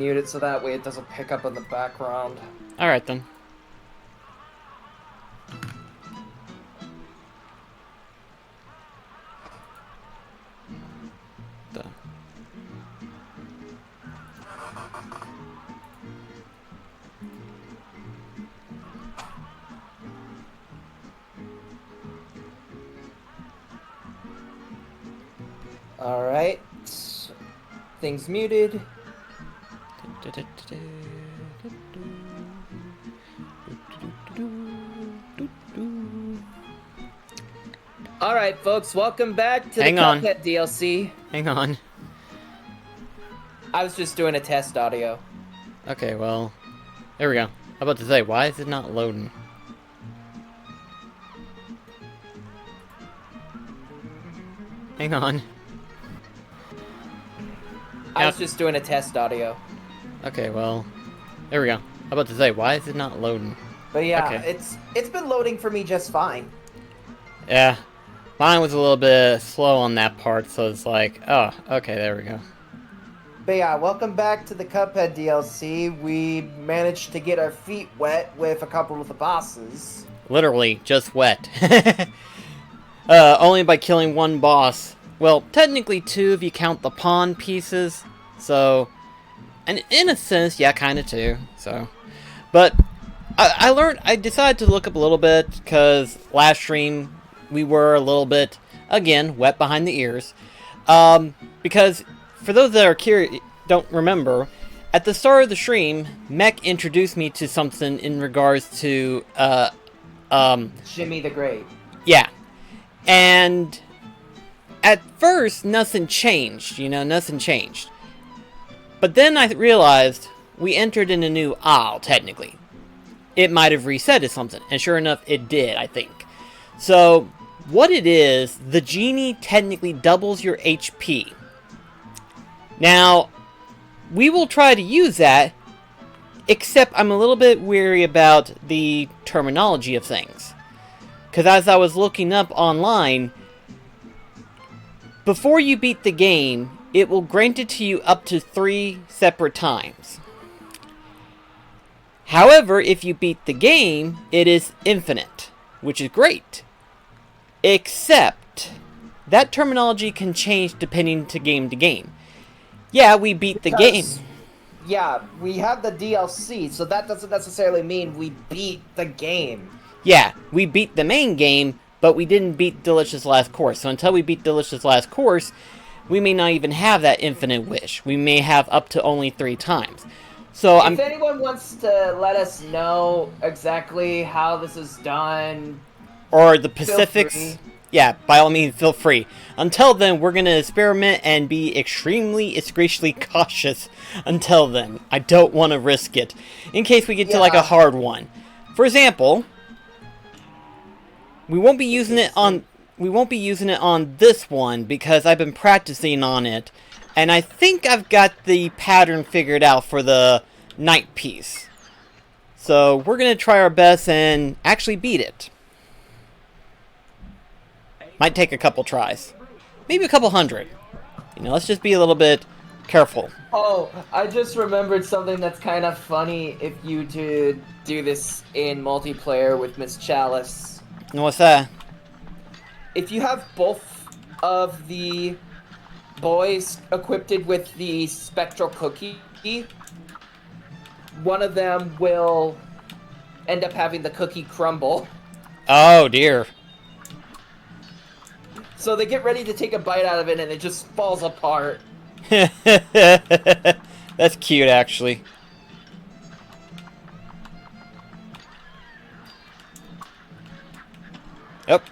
mute it so that way it doesn't pick up in the background. Alright then. Done. Alright. Things muted. Alright, folks, welcome back to Hang the on. Cuphead DLC. Hang on. I was just doing a test audio. Okay, well, there we go. I'm about to say, why is it not loading? Hang on. I was just doing a test audio. Okay, well, there we go. I'm about to say, why is it not loading? But yeah, Okay. it's been loading for me just fine. Yeah, mine was a little bit slow on that part, so it's like, oh, okay, there we go. But yeah, welcome back to the Cuphead DLC. We managed to get our feet wet with a couple of the bosses. Literally, just wet. Only by killing one boss. Well, technically two if you count the pawn pieces. So, and in a sense, yeah, kind of two. So, but I decided to look up a little bit because last stream we were a little bit, again, wet behind the ears. Because for those that are curious, don't remember, at the start of the stream, Mech introduced me to something in regards to, Jimmy the Great. yeah. And at first, nothing changed, nothing changed. But then I realized we entered in a new aisle, technically. It might have reset as something, and sure enough, it did, I think. So, what it is, the genie technically doubles your HP. Now, we will try to use that, except I'm a little bit weary about the terminology of things. Because as I was looking up online, before you beat the game, it will grant it to you up to 3 separate times. However, if you beat the game, it is infinite, which is great. Except, that terminology can change depending to game. Yeah, we beat the game. Yeah, we have the DLC, so that doesn't necessarily mean we beat the game. Yeah, we beat the main game, but we didn't beat Delicious Last Course. So until we beat Delicious Last Course, we may not even have that infinite wish. We may have up to only 3 times. So if anyone wants to let us know exactly how this is done, or the Pacifics, yeah, by all means, feel free. Until then, we're going to experiment and be extremely cautious until then. I don't want to risk it, in case we get to, like, a hard one. For example, we won't be using it on this one, because I've been practicing on it, and I think I've got the pattern figured out for the night piece. So, we're going to try our best and actually beat it. Might take a couple tries. Maybe a couple hundred. Let's just be a little bit careful. Oh, I just remembered something that's kind of funny if you do this in multiplayer with Miss Chalice. And what's that? If you have both of the boys equipped with the spectral cookie, one of them will end up having the cookie crumble. Oh, dear. So they get ready to take a bite out of it, and it just falls apart. That's cute, actually. Yep.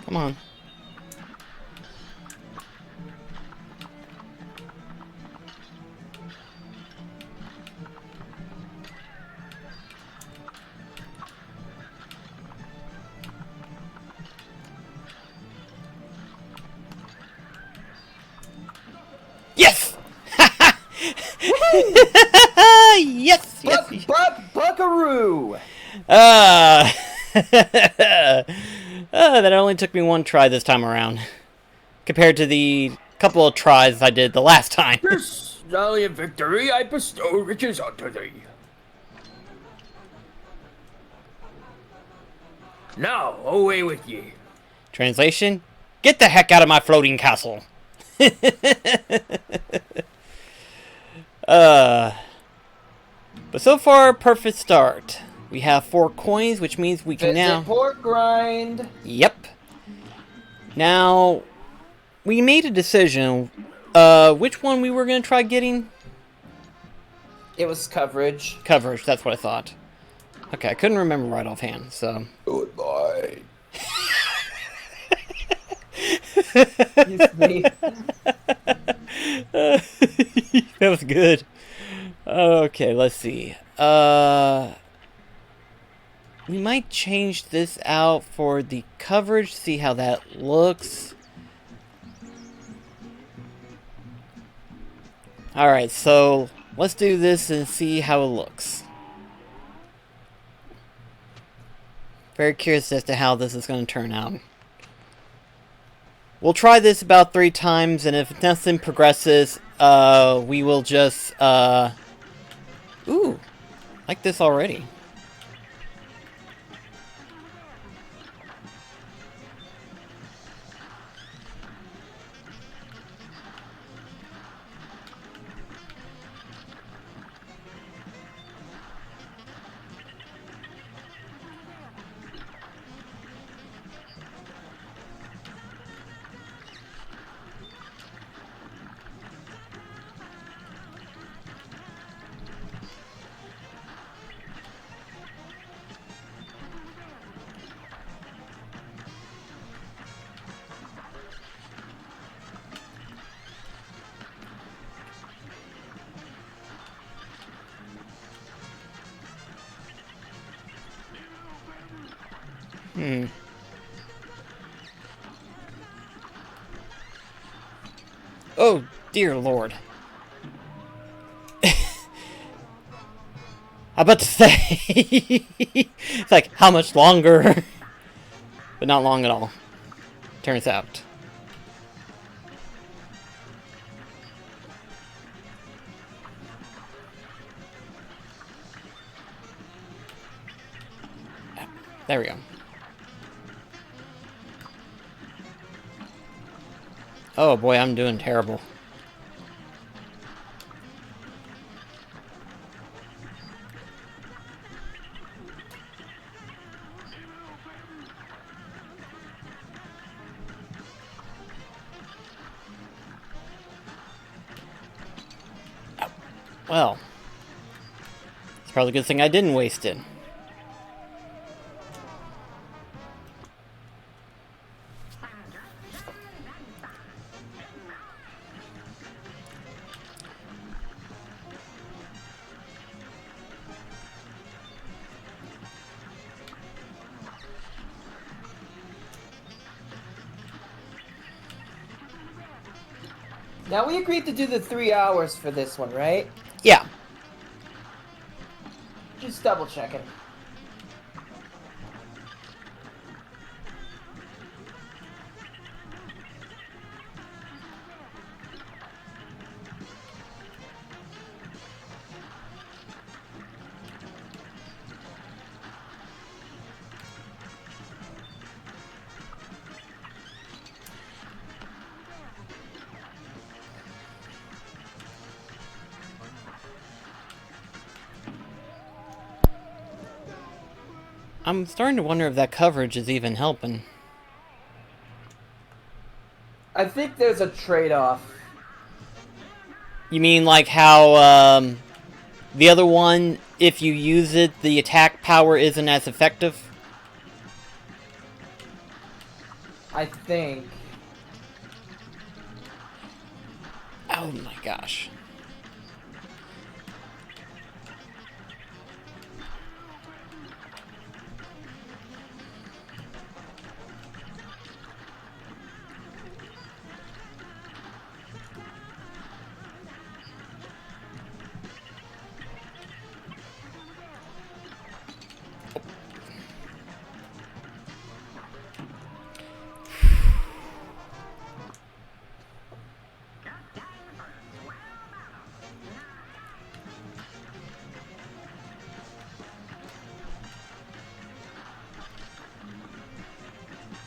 Come on. Yes! Yes! Yes! Buckaroo! That only took me one try this time around, compared to the couple of tries I did the last time. This valiant victory, I bestow riches unto thee. Now, away with ye. Translation: get the heck out of my floating castle. But so far, perfect start. We have 4 coins, which means we can now... pork grind. Yep. Now, we made a decision. Which one we were going to try getting? It was coverage. Coverage, that's what I thought. Okay, I couldn't remember right offhand, so... Goodbye. Excuse me. That was good. Okay, let's see. We might change this out for the coverage, see how that looks. Alright, so let's do this and see how it looks. Very curious as to how this is going to turn out. We'll try this about 3 times, and if nothing progresses, we will just, Ooh, like this already. Oh, dear Lord. I'm about to say... It's like, how much longer? But not long at all. Turns out. There we go. Oh boy, I'm doing terrible. Well, it's probably a good thing I didn't waste it. Now, we agreed to do the 3 hours for this one, right? Yeah. Just double checking. I'm starting to wonder if that coverage is even helping. I think there's a trade-off. You mean like how, the other one, if you use it, the attack power isn't as effective? I think. Oh my gosh.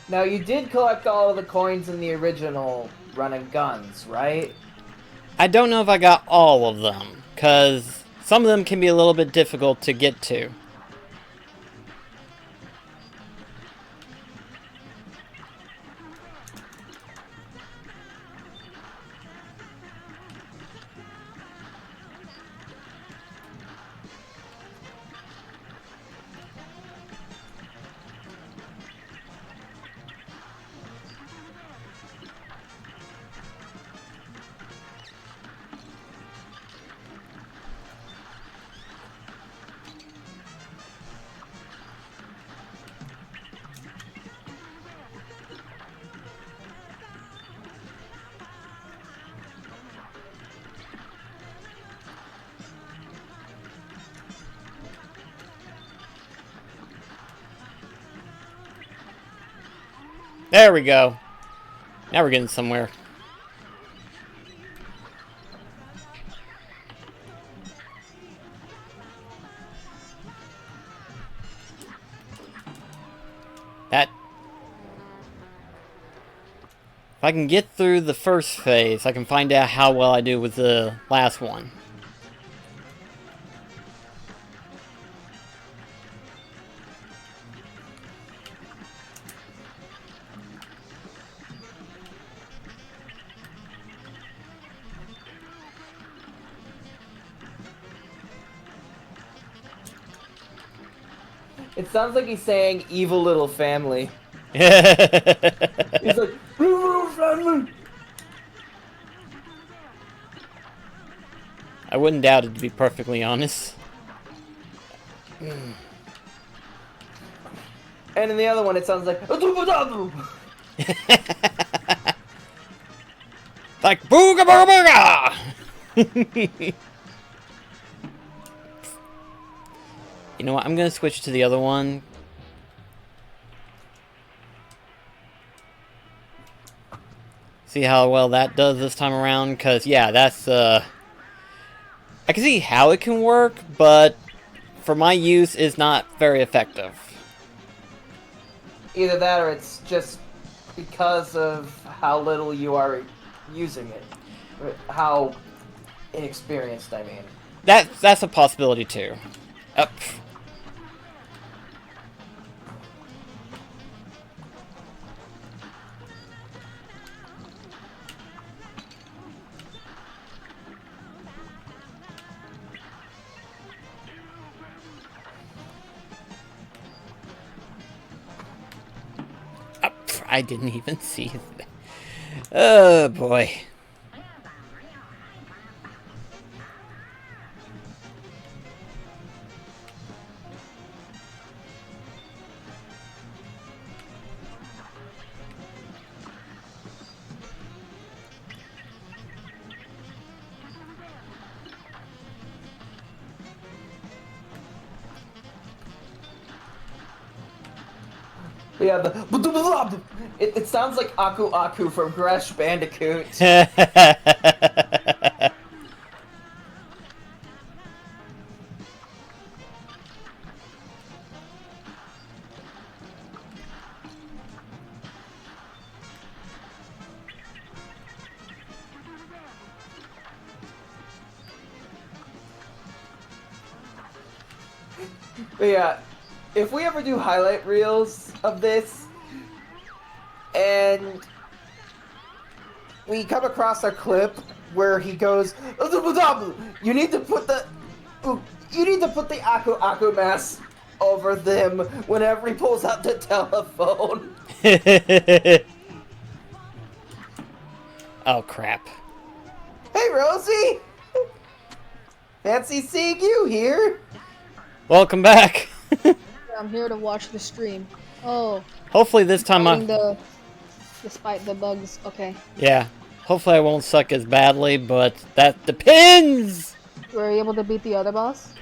Now, you did collect all of the coins in the original Run and Guns, right? I don't know if I got all of them, because some of them can be a little bit difficult to get to. There we go. Now we're getting somewhere. That... If I can get through the first phase, I can find out how well I do with the last one. It sounds like he's saying evil little family. He's like, evil little family! I wouldn't doubt it, to be perfectly honest. And in the other one, it sounds like... Like, booga booga booga! You know what, I'm gonna switch to the other one. See how well that does this time around, because, yeah, that's, I can see how it can work, but for my use, it's not very effective. Either that or it's just because of how little you are using it. How inexperienced, I mean. That's a possibility, too. Up. I didn't even see that. Oh, boy. But yeah, it sounds like Aku Aku from Crash Bandicoot. But yeah, if we ever do highlight reels of this, and we come across a clip where he goes, you need to put the Aku Aku mask over them whenever he pulls out the telephone. Oh, crap. Hey, Rosie! Fancy seeing you here. Welcome back. I'm here to watch the stream. Oh, Hopefully this time knowing despite the bugs. Okay. Yeah. Hopefully I won't suck as badly, but that depends! Were you able to beat the other boss?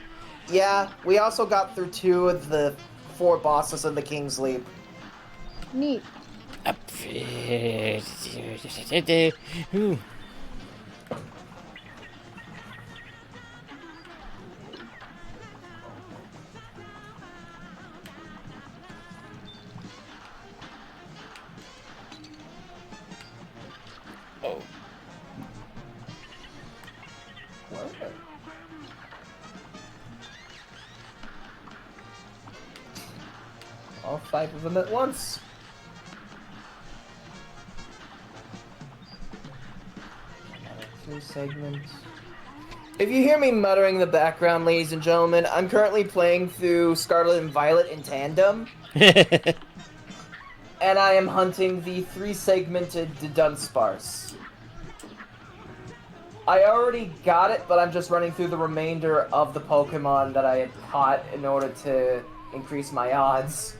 Yeah, we also got through 2 of the 4 bosses in the King's Leap. Neat. Ooh. Oh. All 5 of them at once. Another 2 segments. If you hear me muttering in the background, ladies and gentlemen, I'm currently playing through Scarlet and Violet in tandem, and I am hunting the 3-segmented Dunsparce. I already got it, but I'm just running through the remainder of the Pokemon that I had caught in order to increase my odds.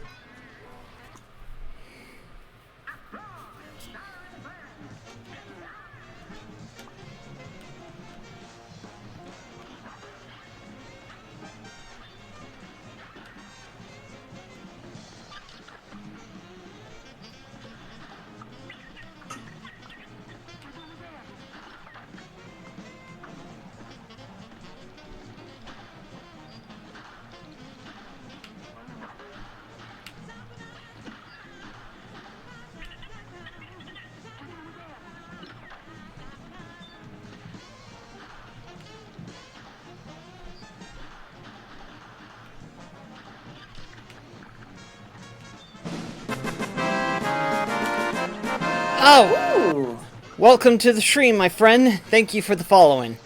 Oh! Ooh. Welcome to the stream, my friend. Thank you for the following.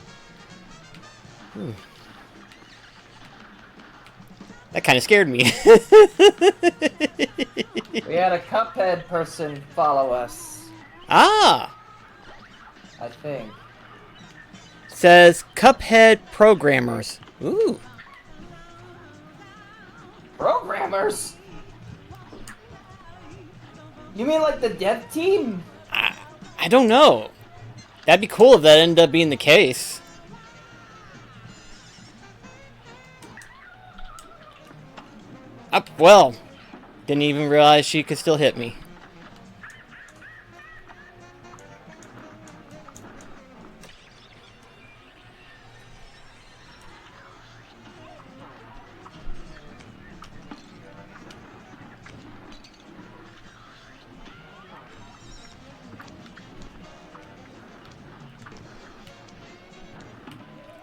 Ooh. That kind of scared me. We had a Cuphead person follow us, Ah! I think. Says Cuphead programmers. Ooh. Programmers? You mean like the dev team? I don't know. That'd be cool if that ended up being the case. Up, well. Didn't even realize she could still hit me.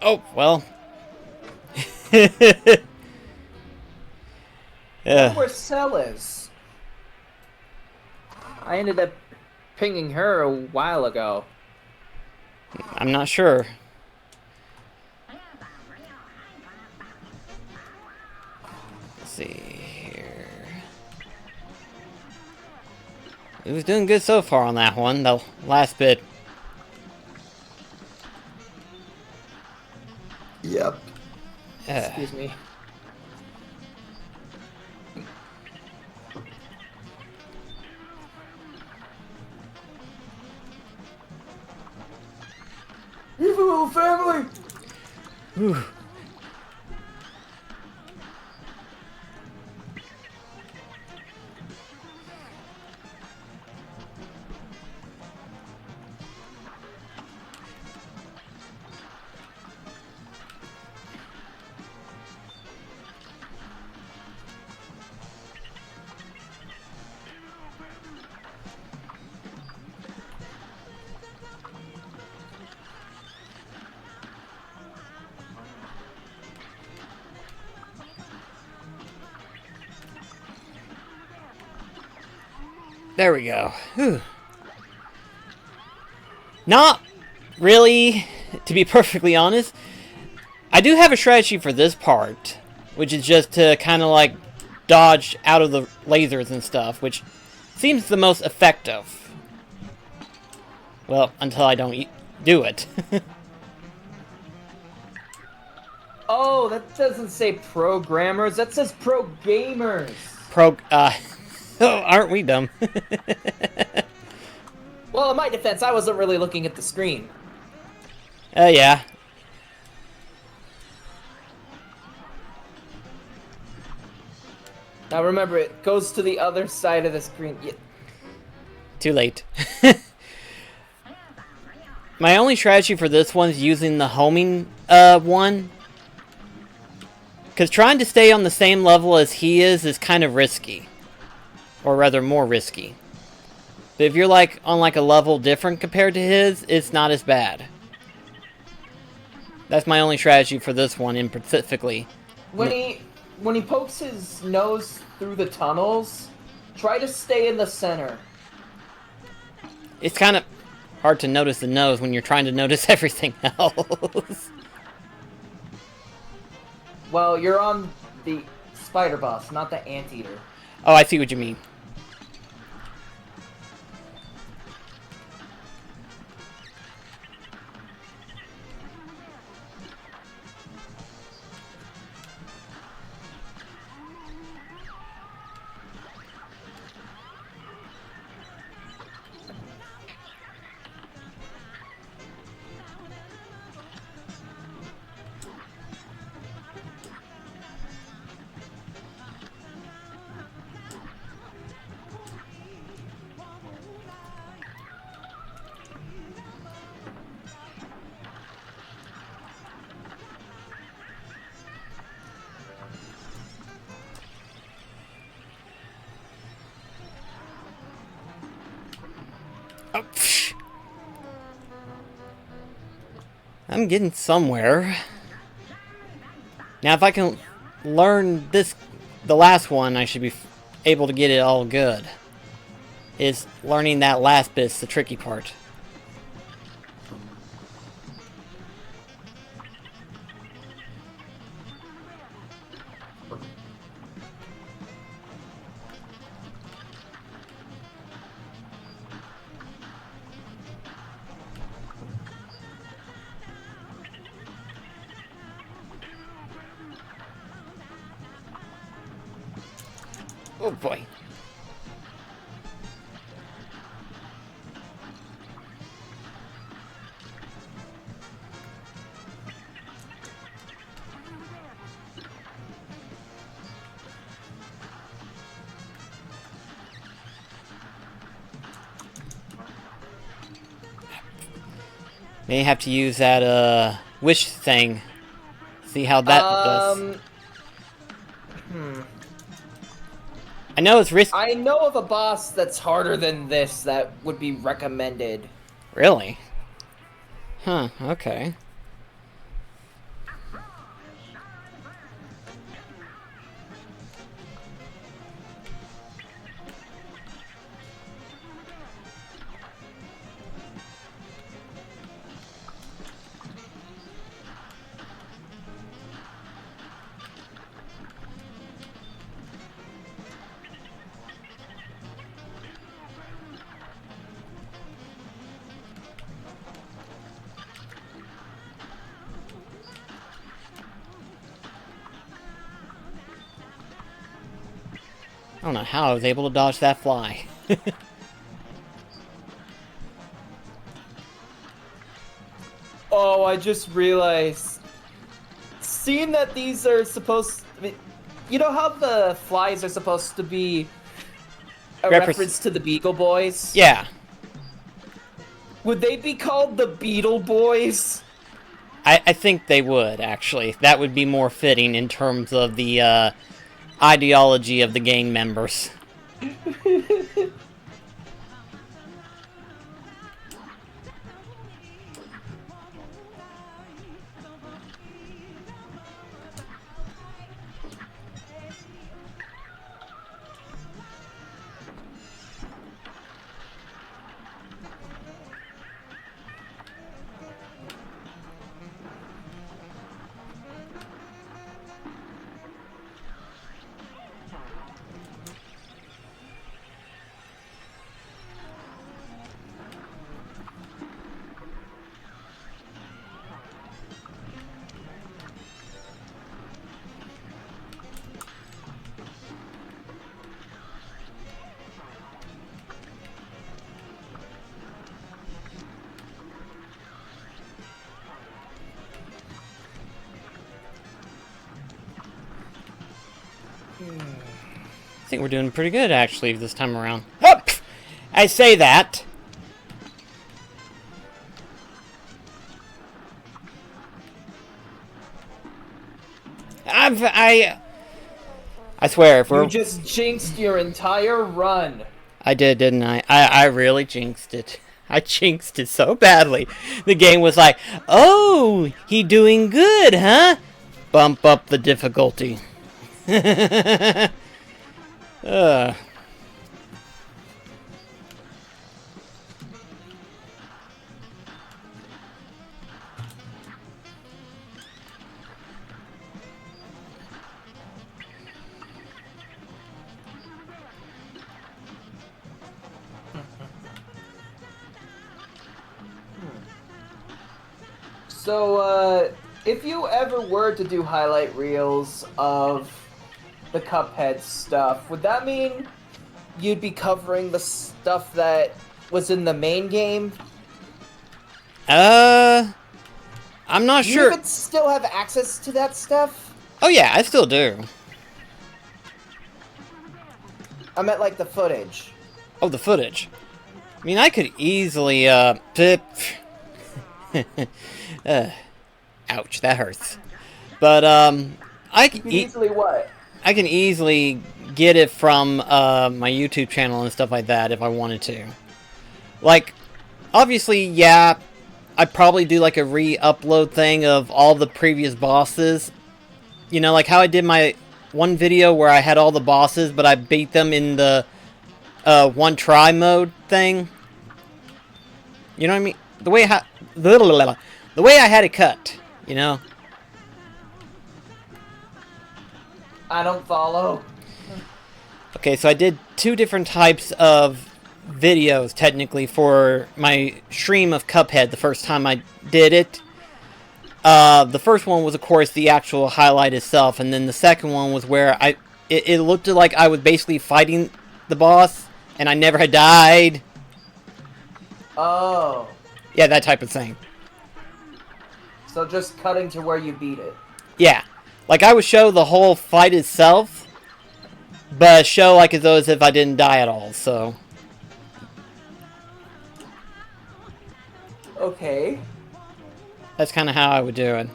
Oh, well. Yeah. Where Cell is? I ended up pinging her a while ago. I'm not sure. Let's see here. It was doing good so far on that one, the last bit. Yep. Excuse me. You have a little family! Whew. There we go. Whew. Not really, to be perfectly honest. I do have a strategy for this part, which is just to kind of like dodge out of the lasers and stuff, which seems the most effective. Well, until I don't do it. Oh, that doesn't say programmers. That says pro gamers. Aren't we dumb? Well, in my defense, I wasn't really looking at the screen. Yeah. Now remember, it goes to the other side of the screen. Yeah. Too late. My only strategy for this one is using the homing one. Because trying to stay on the same level as he is kind of risky. Or rather, more risky. But if you're like on like a level different compared to his, it's not as bad. That's my only strategy for this one in specifically. When he pokes his nose through the tunnels, try to stay in the center. It's kind of hard to notice the nose when you're trying to notice everything else. Well, you're on the spider boss, not the anteater. Oh, I see what you mean. Oh, psh. I'm getting somewhere. Now, if I can learn the last one, I should be able to get it all good. Is learning that last bit's the tricky part. Oh boy. May have to use that wish thing. See how that does. I know it's risky. I know of a boss that's harder than this that would be recommended. Really? Huh, okay. I don't know how I was able to dodge that fly. Oh, I just realized. Seeing that these are supposed to be, you know how the flies are supposed to be a reference to the Beagle Boys? Yeah. Would they be called the Beetle Boys? I think they would, actually. That would be more fitting in terms of the ideology of the gang members. I think we're doing pretty good, actually, this time around. Oh, I say that. I swear, if You we're... just jinxed your entire run. I did, didn't I? I really jinxed it. I jinxed it so badly. The game was like, oh, he doing good, huh? Bump up the difficulty. uh. So, if you ever were to do highlight reels of the Cuphead stuff, would that mean you'd be covering the stuff that was in the main game? I'm not Do you sure. even still have access to that stuff? Oh yeah, I still do. I meant like the footage. Oh, the footage. I mean, I could easily, ouch, that hurts. But, I You can, can easily what? I can easily get it from, my YouTube channel and stuff like that if I wanted to. Like, obviously, yeah, I'd probably do, like, a re-upload thing of all the previous bosses. You know, like how I did my one video where I had all the bosses, but I beat them in the, one try mode thing. You know what I mean? The way I had it cut, you know? I don't follow. Okay, so I did 2 different types of videos, technically, for my stream of Cuphead the first time I did it. The first one was, of course, the actual highlight itself, and then the second one was where it looked like I was basically fighting the boss, and I never had died. Oh. Yeah, that type of thing. So just cutting to where you beat it. Yeah. Like, I would show the whole fight itself, but show like as though as if I didn't die at all, so... Okay. That's kind of how I would do it.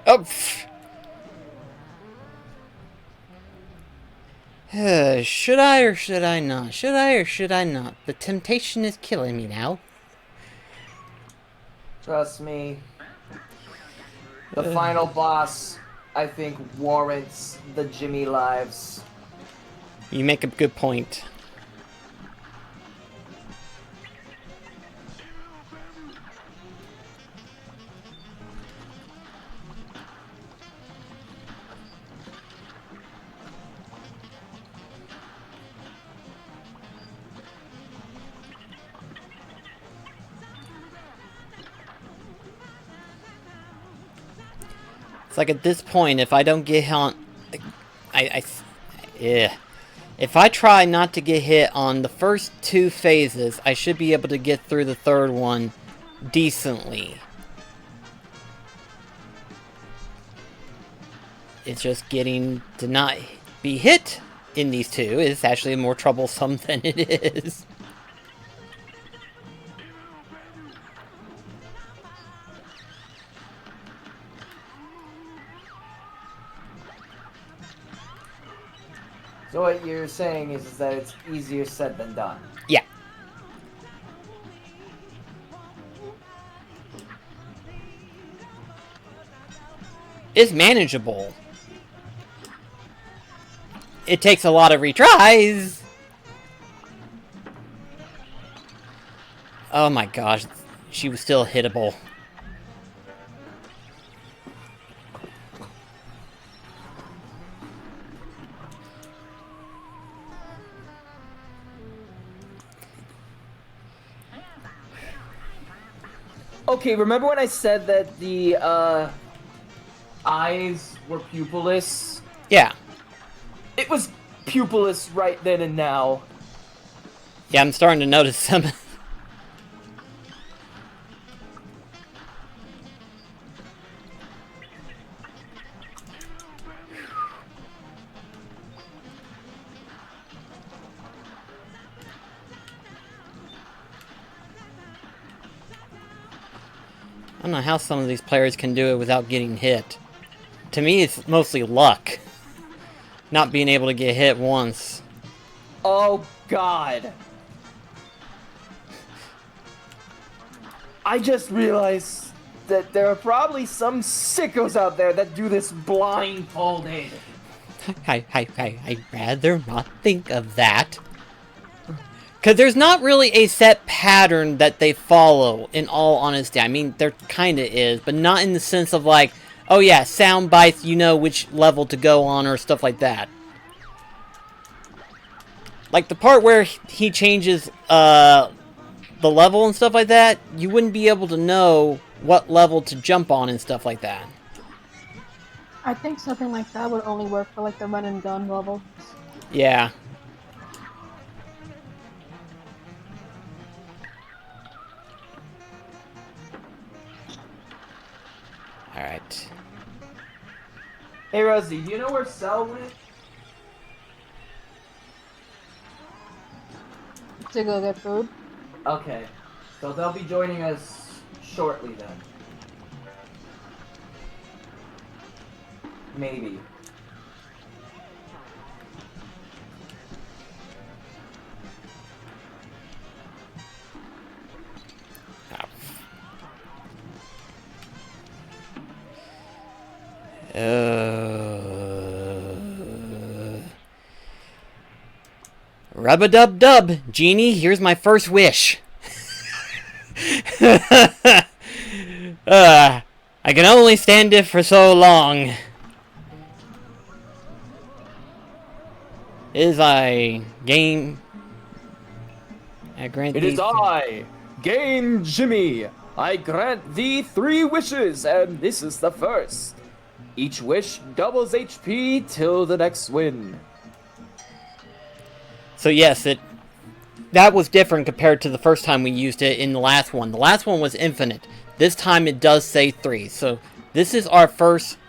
Oh, pfft. Should I or should I not? Should I or should I not? The temptation is killing me now. Trust me. The final boss, I think, warrants the Jimmy lives. You make a good point. It's like at this point, if I don't get hit on... Yeah. If I try not to get hit on the first 2 phases, I should be able to get through the third one decently. It's just getting to not be hit in these 2 is actually more troublesome than it is. So what you're saying is that it's easier said than done. Yeah. It's manageable. It takes a lot of retries. Oh my gosh, she was still hittable. Okay, remember when I said that the eyes were pupilless? Yeah. It was pupilless right then and now. Yeah, I'm starting to notice some. I don't know how some of these players can do it without getting hit. To me, it's mostly luck. Not being able to get hit once. Oh, God. I just realized that there are probably some sickos out there that do this blindfolded. I'd rather not think of that. Because there's not really a set pattern that they follow, in all honesty. I mean, there kind of is, but not in the sense of like, oh yeah, sound bites, you know which level to go on, or stuff like that. Like, the part where he changes, the level and stuff like that, you wouldn't be able to know what level to jump on and stuff like that. I think something like that would only work for like the run and gun level. Yeah. Alright. Hey, Rosie, do you know where Cell went? To go get food. Okay, so they'll be joining us shortly then. Maybe. Rub-a-dub-dub, Genie, here's my first wish. I can only stand it for so long. Is I grant It thee... is I, Game Jimmy. I grant thee 3 wishes, and this is the first. Each wish doubles HP till the next win. So yes, that was different compared to the first time we used it in the last one. The last one was infinite. This time it does say 3. So this is our first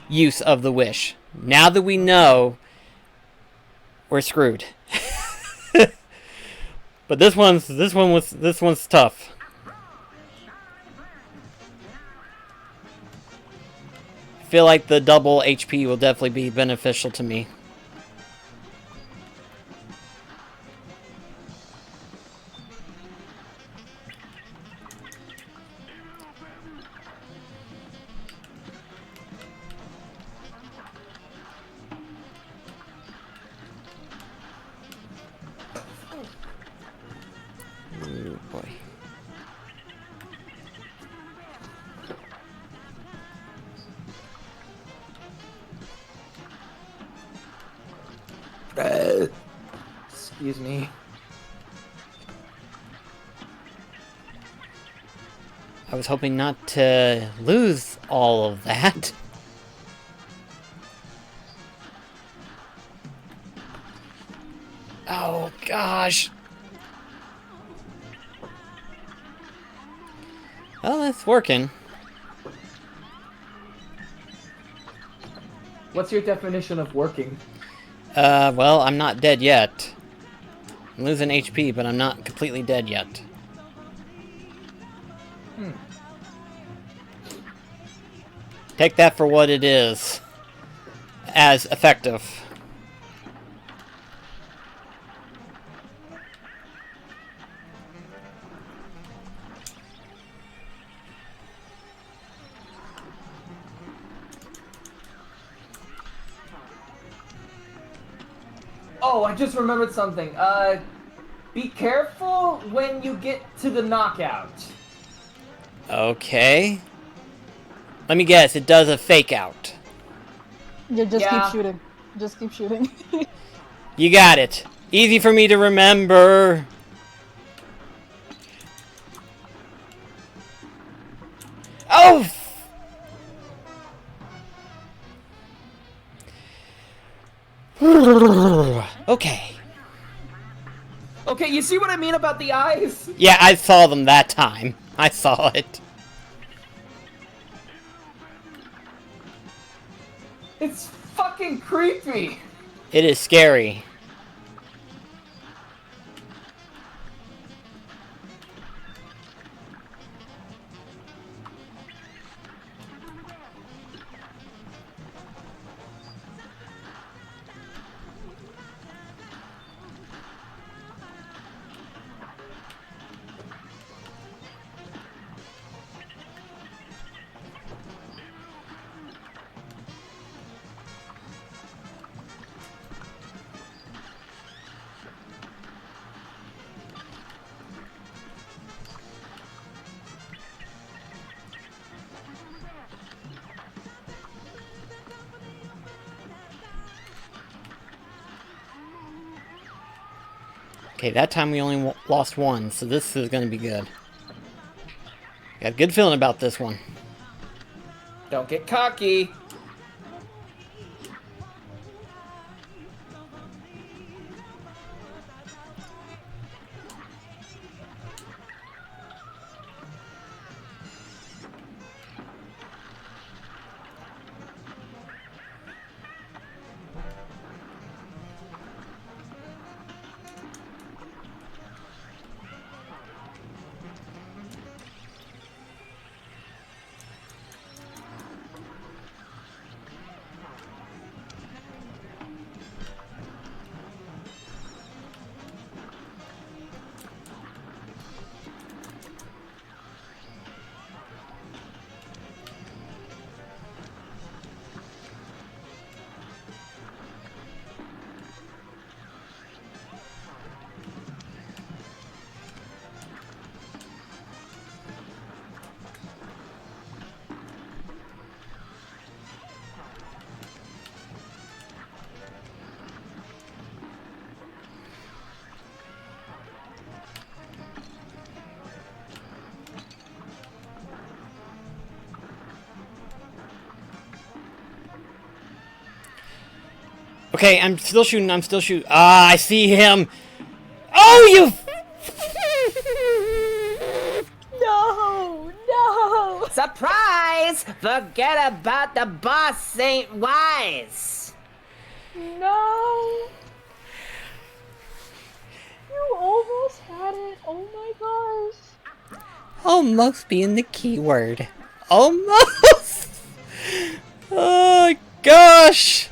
use of the wish. Now that we know, we're screwed. But this one's tough. I feel like the double HP will definitely be beneficial to me. Oh boy. Excuse me. I was hoping not to lose all of that. Oh gosh. Well, it's working. What's your definition of working? Well, I'm not dead yet. I'm losing HP, but I'm not completely dead yet. Take that for what it is. As effective. Oh, I just remembered something. Be careful when you get to the knockout. Okay. Let me guess, it does a fake out. You just Yeah. keep shooting. Just keep shooting. You got it. Easy for me to remember. Oh! Okay. Okay, you see what I mean about the eyes? Yeah, I saw them that time. I saw it. It's fucking creepy. It is scary. Okay, that time we only lost one, so this is gonna be good. Got a good feeling about this one. Don't get cocky. Okay, I'm still shooting, I'm still shooting. Ah, I see him! Oh, you... No! No! Surprise! Forget about the boss ain't wise. No! You almost had it. Oh my gosh. Almost being the key word. Almost! Oh, gosh!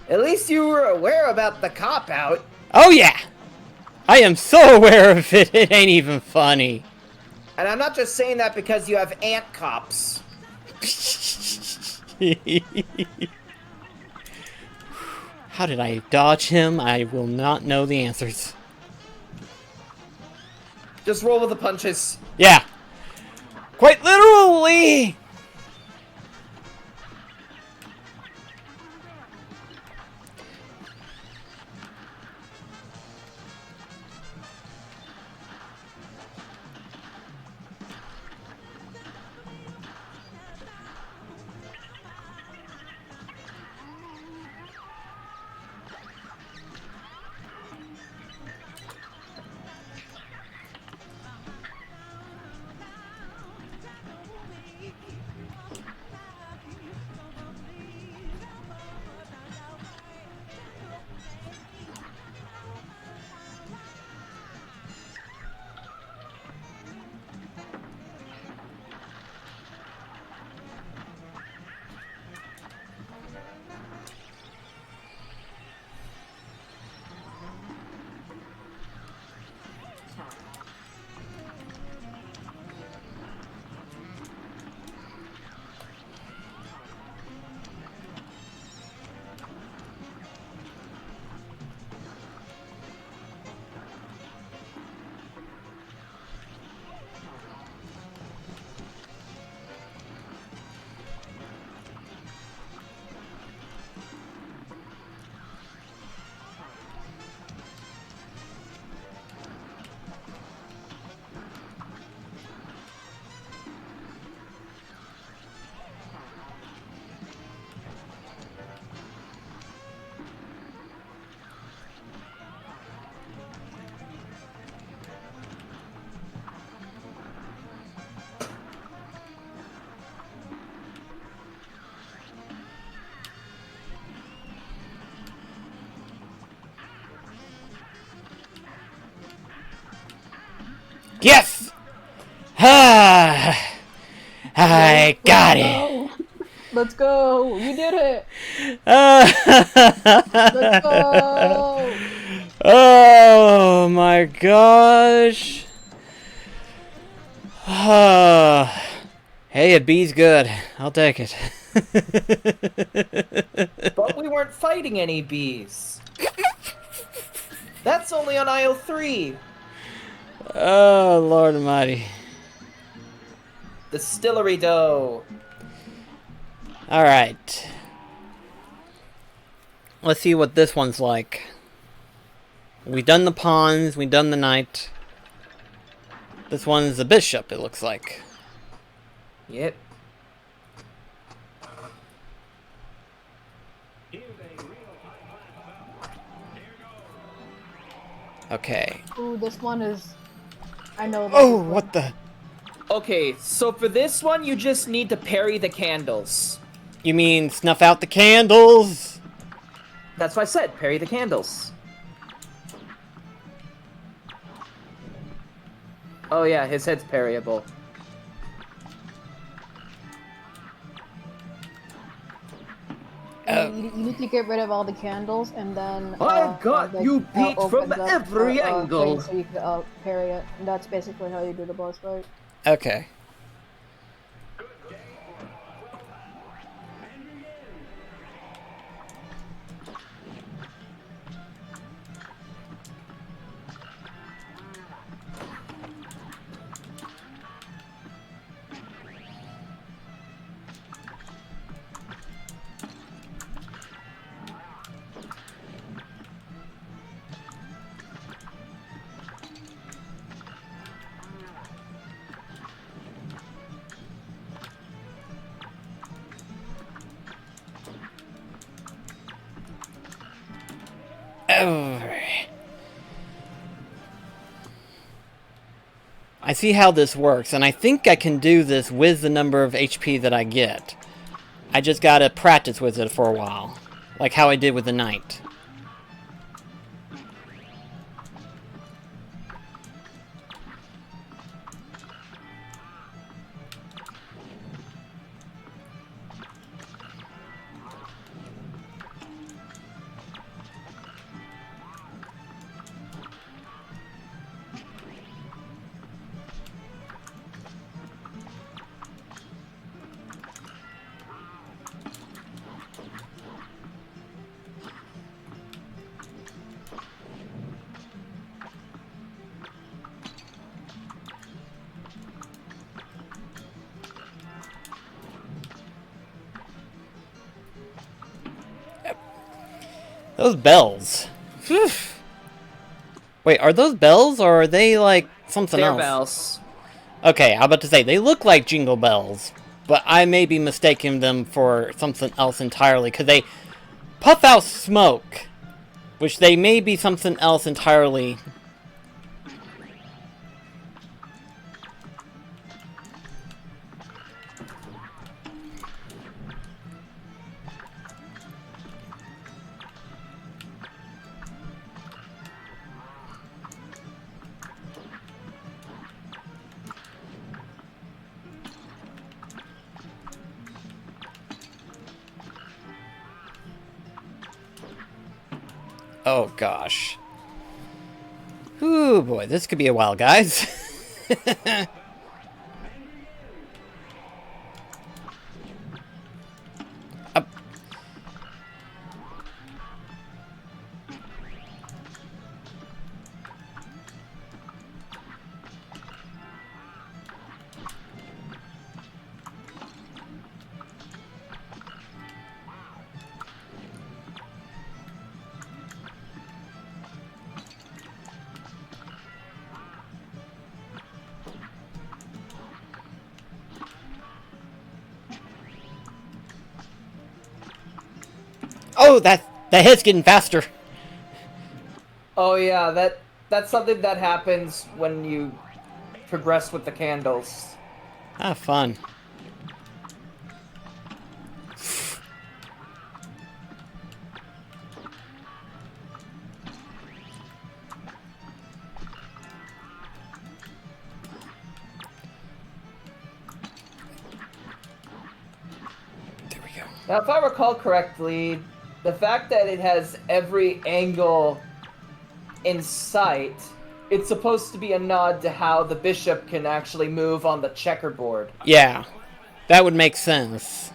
At least you were aware about the cop-out. Oh, yeah! I am so aware of it, it ain't even funny. And I'm not just saying that because you have ant cops. How did I dodge him? I will not know the answers. Just roll with the punches. Yeah. Quite literally! Yes! Ah, I Let's got it! go. Let's go. You did it. Let's Ah. go. Oh my gosh! Ah. Hey, a B's good. I'll take it. But we weren't fighting any bees. That's only on aisle 3. Oh, Lord Almighty. Distillery dough. Alright. Let's see what this one's like. We've done the pawns, we've done the knight. This one's the bishop, it looks like. Yep. Okay. Ooh, this one is. I know about Oh, this one. what the? Okay, so for this one, you just need to parry the candles. You mean snuff out the candles? That's what I said, parry the candles. Oh yeah, his head's parryable. You need to get rid of all the candles, and then I've got the you beat from opens up every a angle. thing so you can parry it. And that's basically how you do the boss fight. Okay. Oh. I see how this works, and I think I can do this with the number of HP that I get. I just gotta practice with it for a while. Like how I did with the knight. Those bells. Whew. Wait, are those bells, or are they like something They're else? bells. Okay, I'm about to say, they look like jingle bells, but I may be mistaking them for something else entirely, because they puff out smoke, which they may be something else entirely. Oh gosh. Ooh boy, this could be a while, guys. Up. Oh, that hit's getting faster. Oh yeah, that's something that happens when you progress with the candles. Ah, fun. Now, if I recall correctly, the fact that it has every angle in sight, it's supposed to be a nod to how the bishop can actually move on the checkerboard. Yeah, that would make sense.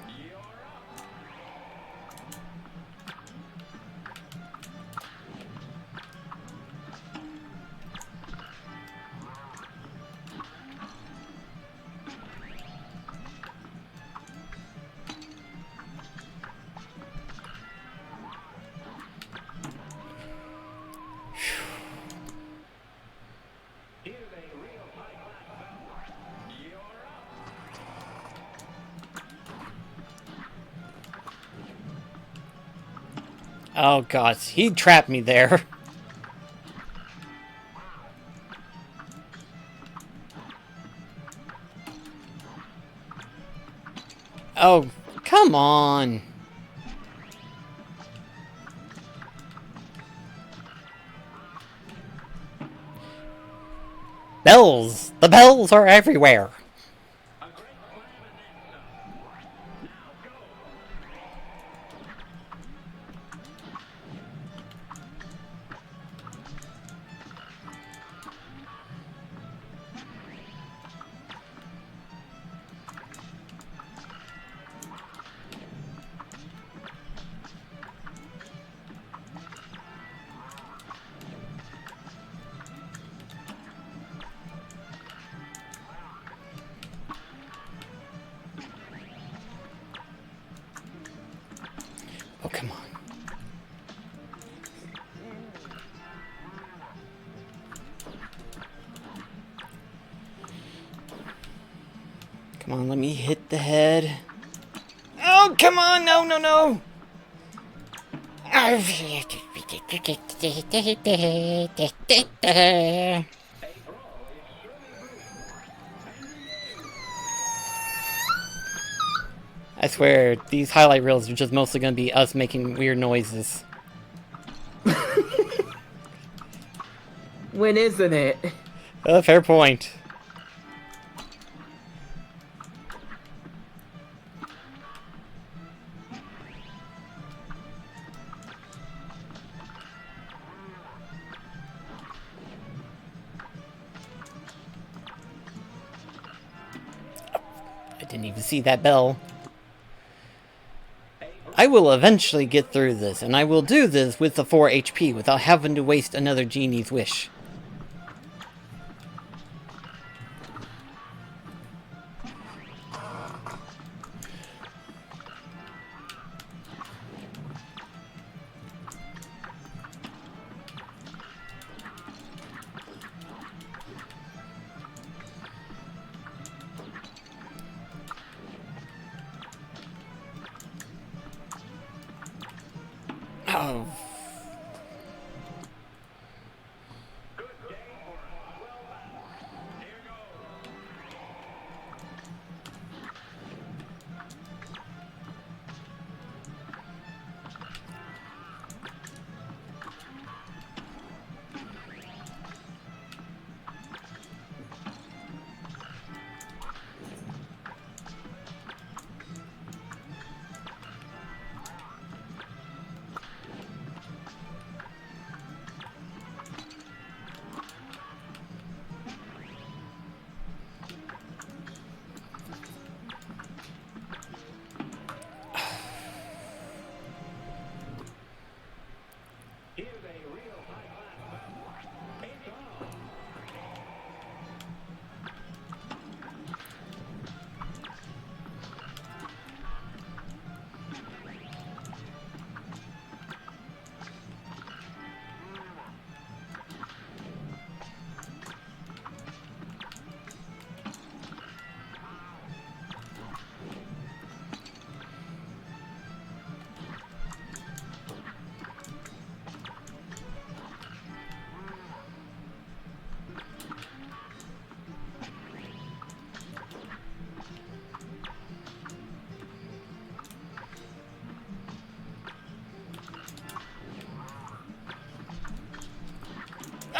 Oh god, he trapped me there. Oh, come on. Bells! The bells are everywhere! Oh, come on. Come on, let me hit the head. Oh, come on! No, no, no! I swear, these highlight reels are just mostly gonna be us making weird noises. When isn't it? Fair point. I didn't even see that bell. I will eventually get through this, and I will do this with the 4 HP without having to waste another genie's wish. Oh.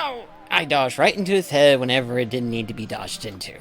Oh! I dodged right into his head whenever it didn't need to be dodged into.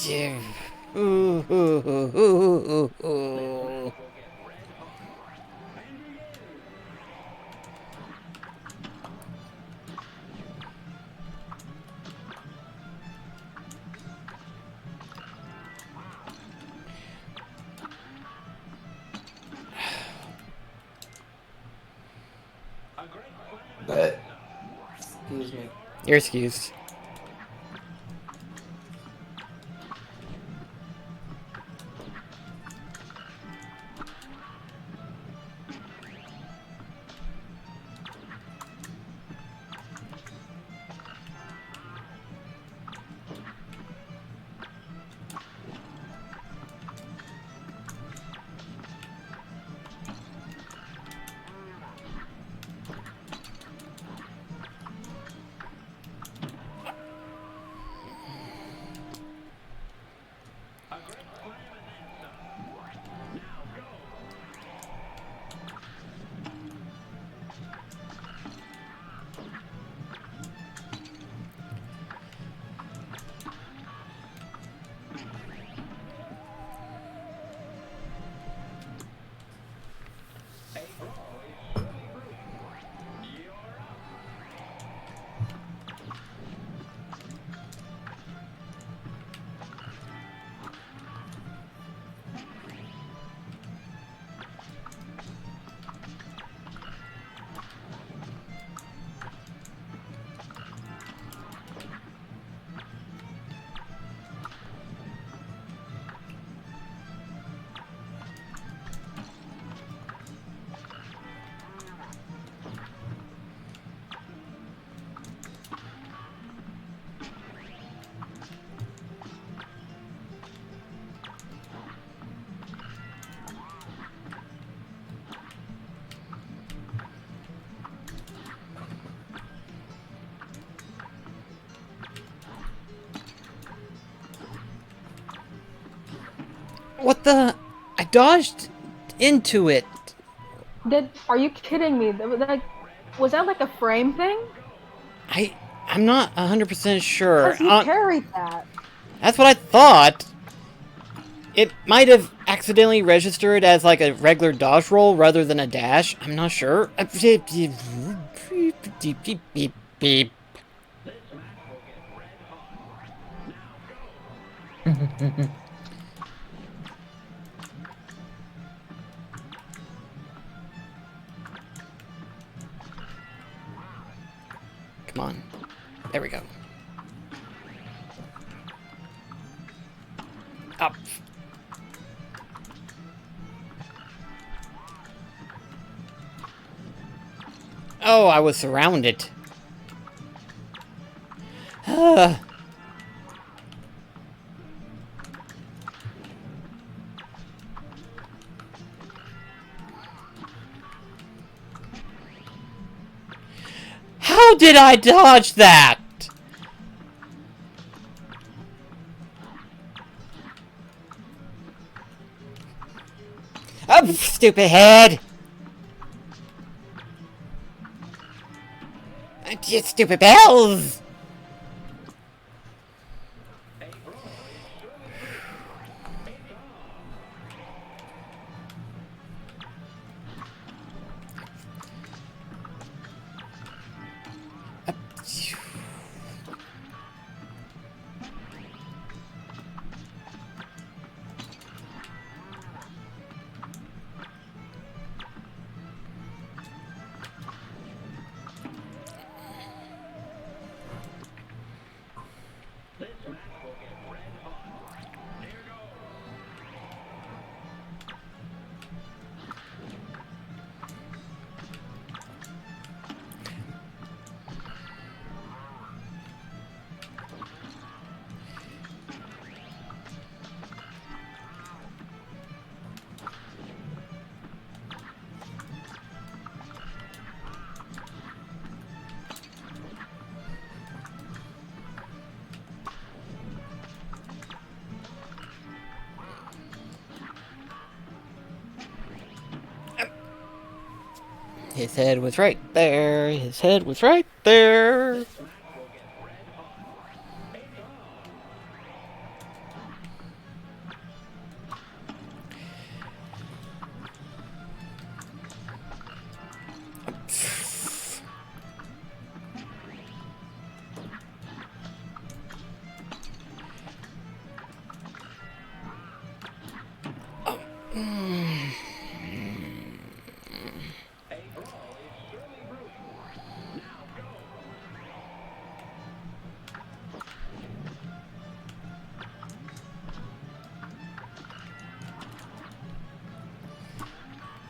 Ooh, ooh, ooh, ooh, ooh, ooh. But, excuse me. You're excused. What the? I dodged into it. Are you kidding me? Was that like a frame thing? I'm not 100% sure. Because he parried that. That's what I thought. It might have accidentally registered as like a regular dodge roll rather than a dash. I'm not sure. Come on. There we go. Up. Oh, I was surrounded. How did I dodge that? Oh, stupid head! You stupid bells! His head was right there. His head was right there.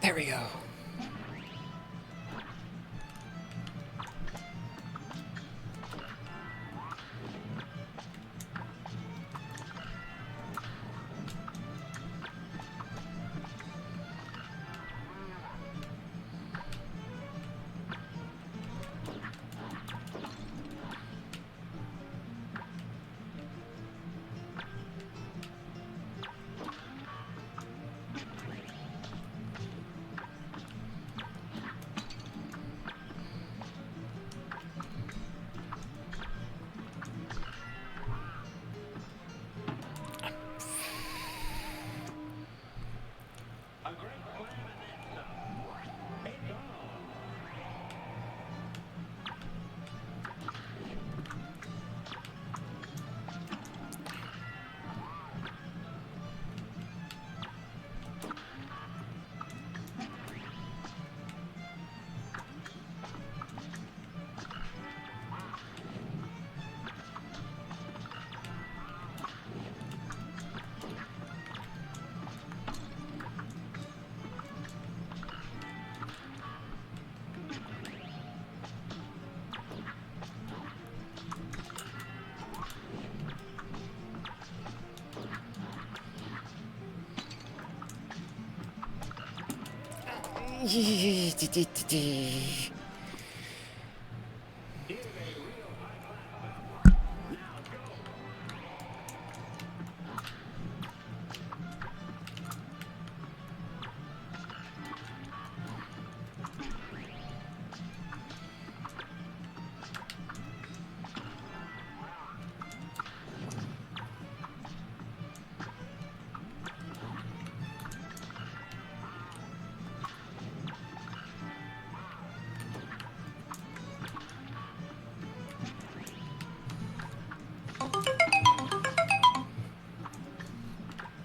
There we go.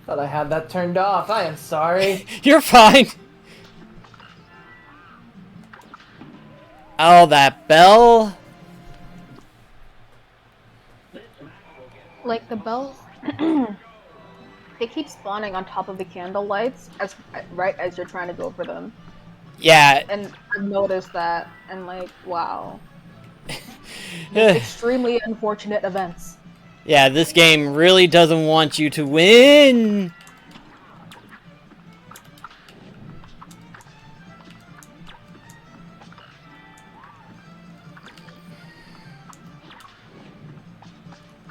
Thought I had that turned off. I am sorry. You're fine. Oh, that bell. Like the bells, they keep spawning on top of the candle lights as right as you're trying to go for them. Yeah. And I've noticed that, and like, wow, extremely unfortunate events. Yeah, this game really doesn't want you to win.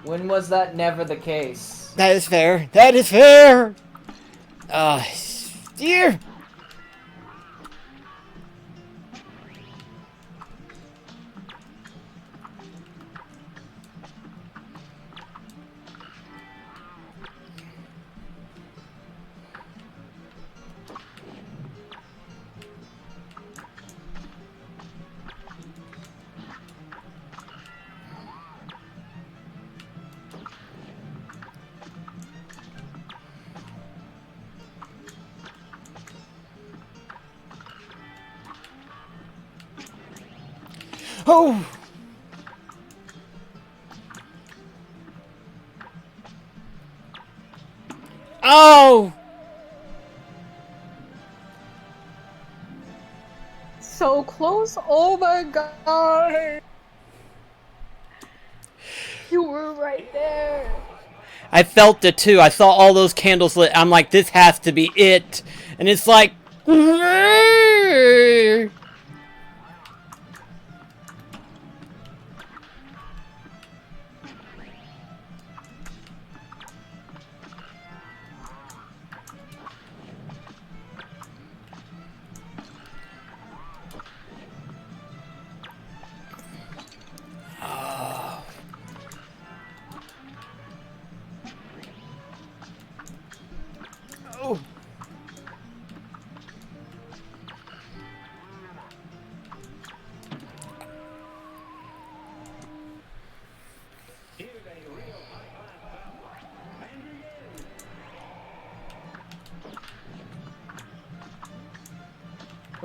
When was that never the case? That is fair. That is fair. Dear. Oh. Oh. So close! Oh my god! You were right there! I felt it too. I saw all those candles lit. I'm like, this has to be it. And it's like...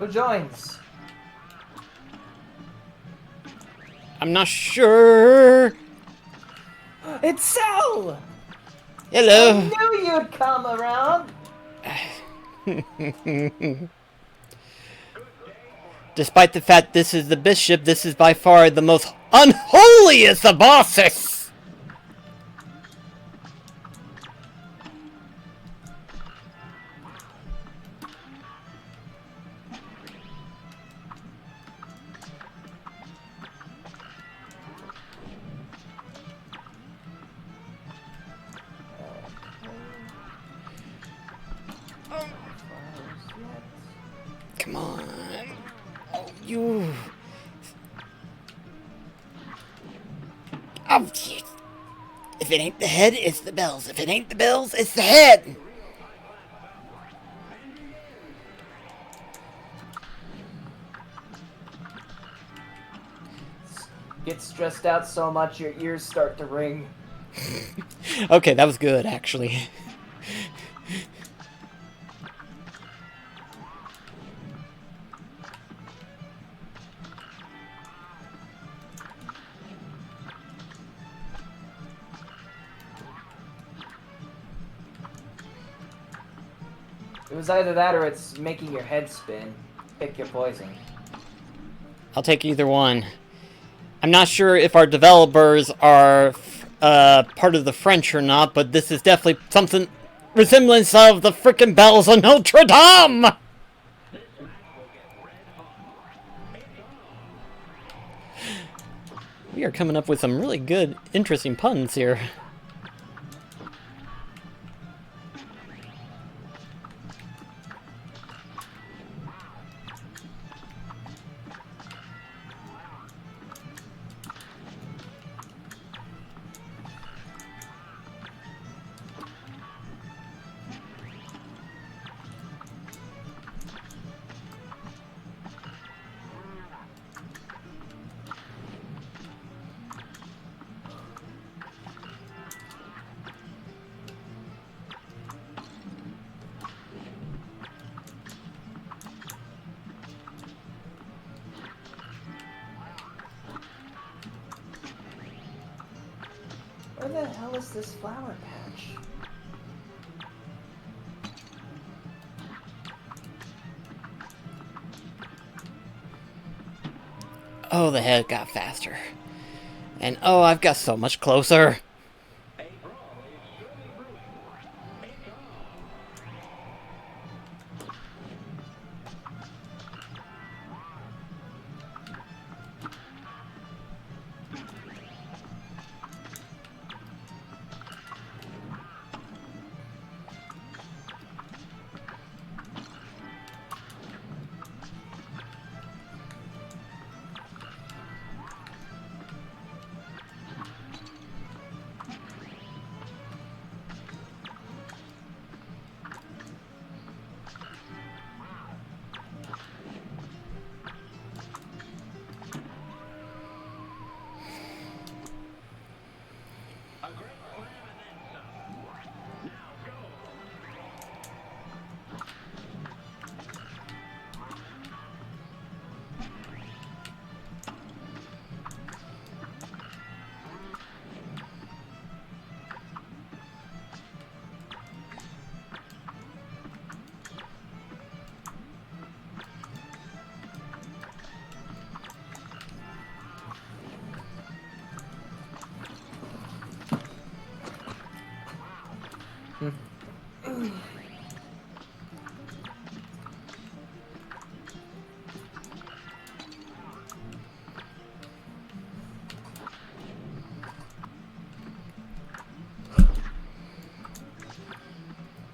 Who joins? I'm not sure. It's Cell! Hello. I knew you'd come around! Despite the fact this is the bishop, this is by far the most unholiest of bosses! Come on. Oh, you. Oh, jeez. If it ain't the head, it's the bells. If it ain't the bells, it's the head. Get stressed out so much your ears start to ring. Okay, that was good, actually. It was either that or it's making your head spin. Pick your poison. I'll take either one. I'm not sure if our developers are part of the French or not, but this is definitely something resemblance of the frickin' bells of Notre Dame! We are coming up with some really good, interesting puns here. Where the hell is this flower patch? Oh, the head got faster. And oh, I've got so much closer.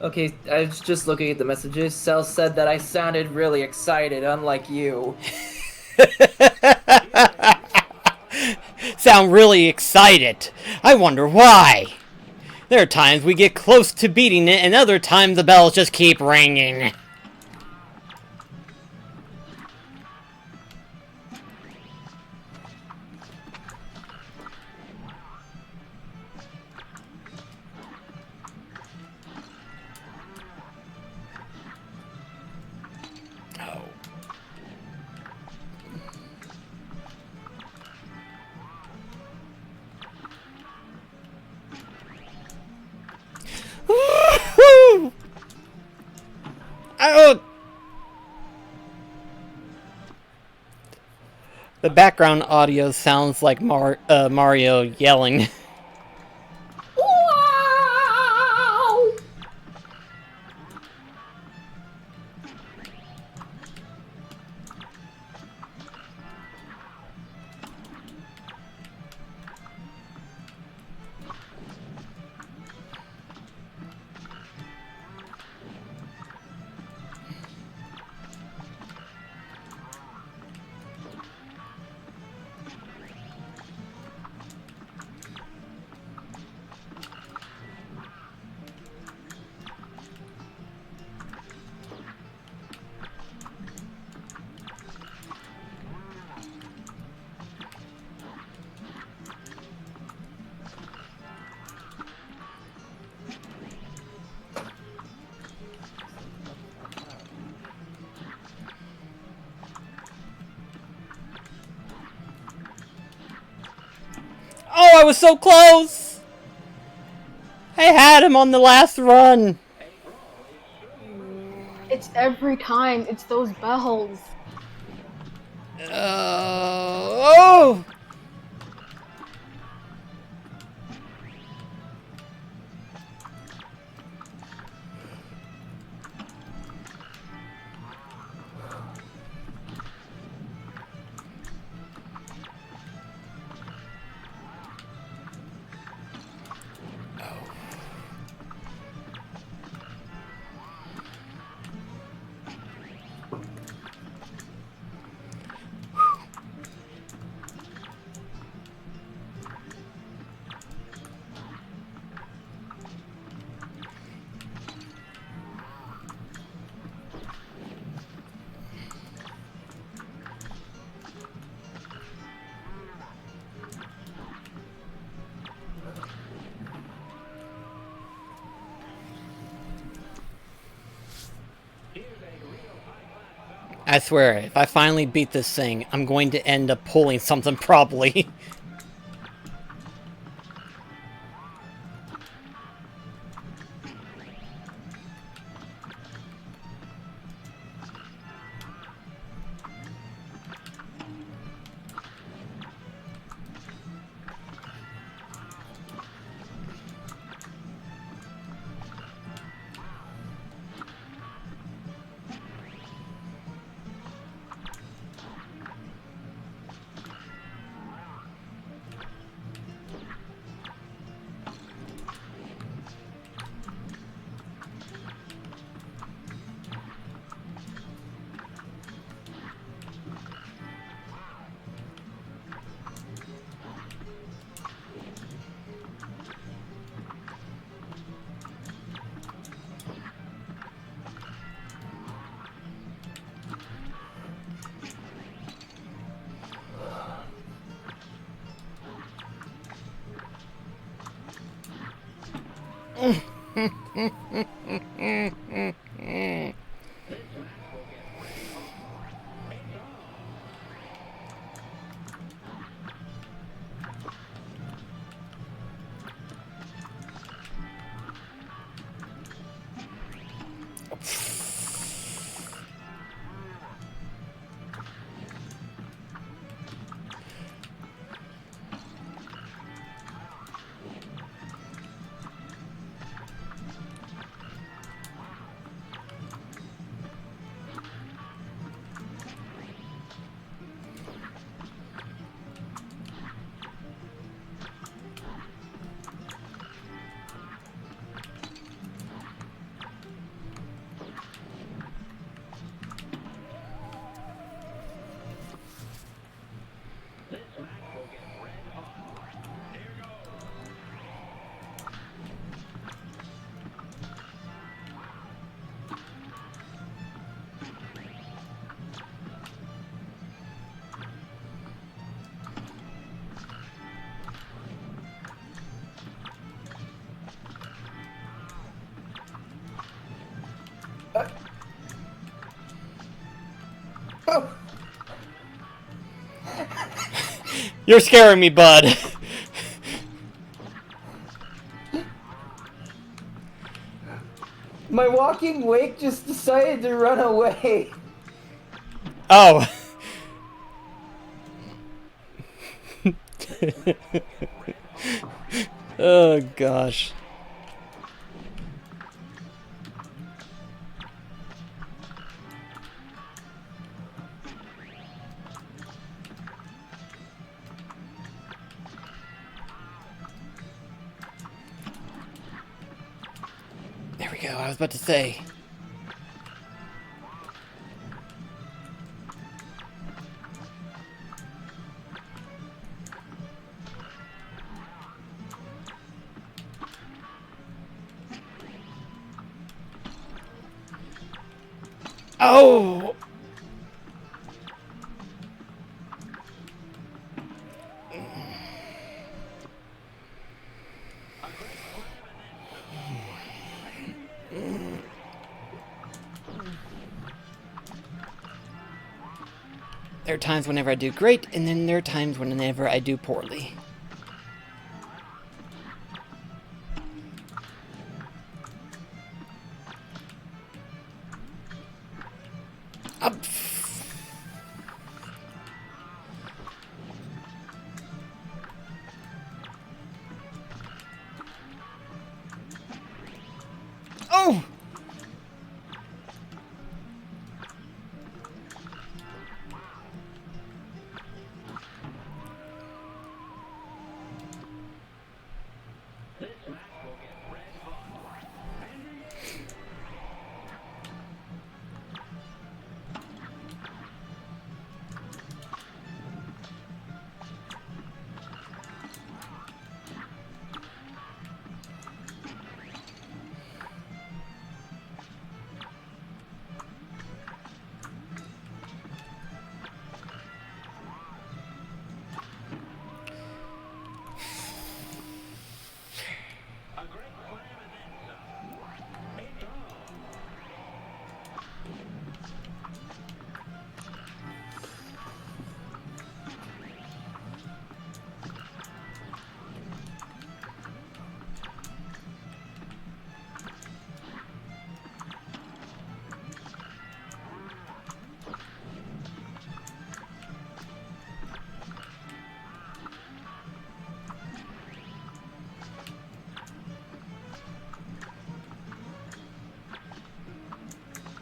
Okay, I was just looking at the messages. Cell said that I sounded really excited, unlike you. Sound really excited. I wonder why. There are times we get close to beating it, and other times the bells just keep ringing. Oh. The background audio sounds like Mario yelling. Wow! Oh, I was so close! I had him on the last run! It's every time. It's those bells. Oh! I swear, if I finally beat this thing, I'm going to end up pulling something probably. Oh. You're scaring me, bud. My walking wake just decided to run away. Oh. Oh gosh. There we go. I was about to say. Oh! There are times whenever I do great, and then there are times whenever I do poorly. Up. Oh!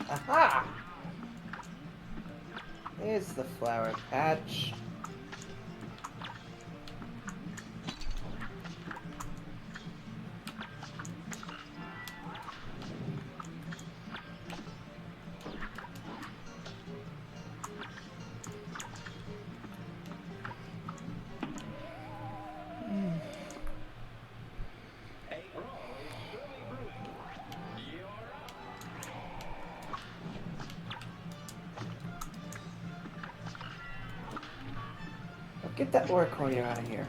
Aha! There's the flower patch. Get that orc warrior out of here.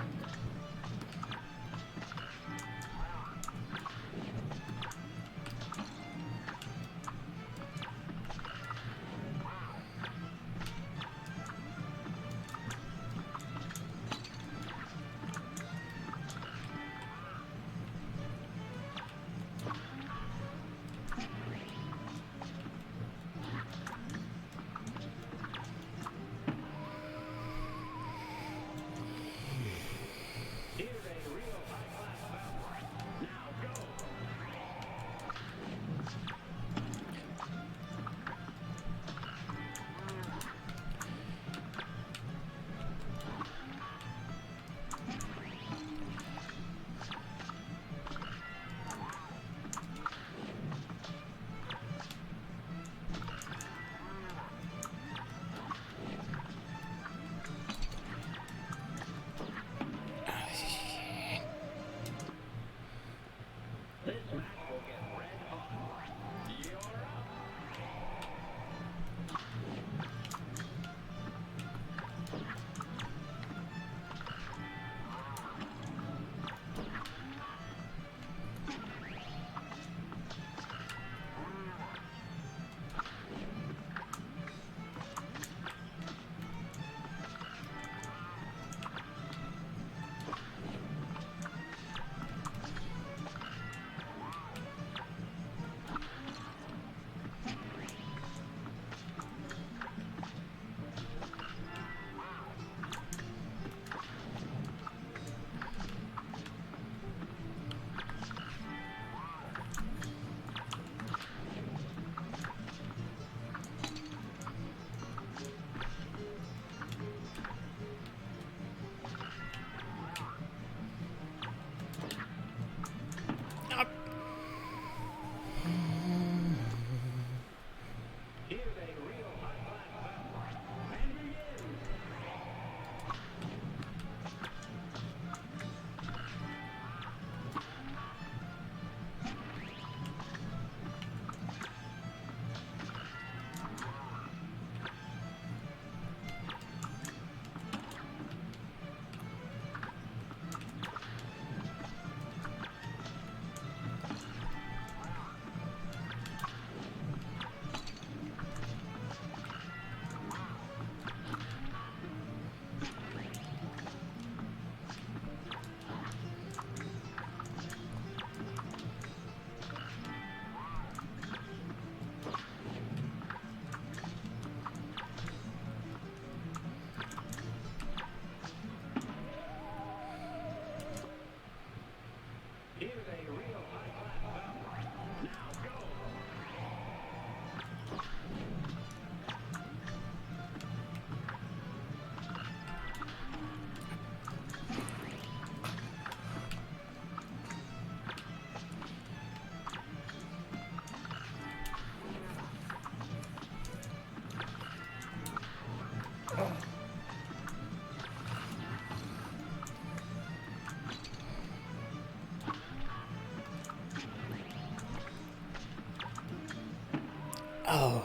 Oh.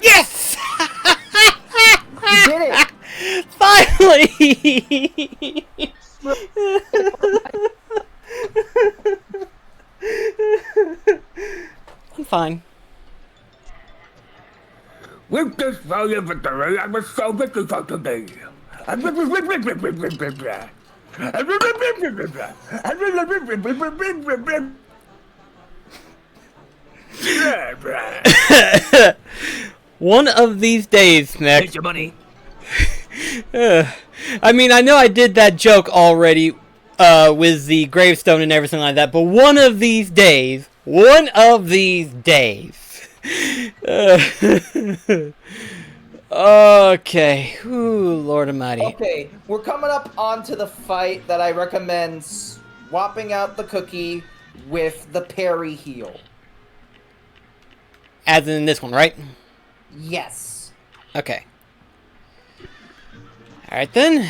Yes! You did it! Finally! I'm fine. With this value victory, I was so busy for today. One of these days, Nick. Here's your money. I mean, I know I did that joke already with the gravestone and everything like that, but one of these days, okay. Ooh, Lord Almighty. Okay, we're coming up onto the fight that I recommend swapping out the cookie with the parry heal. As in this one, right? Yes. Okay. Alright then.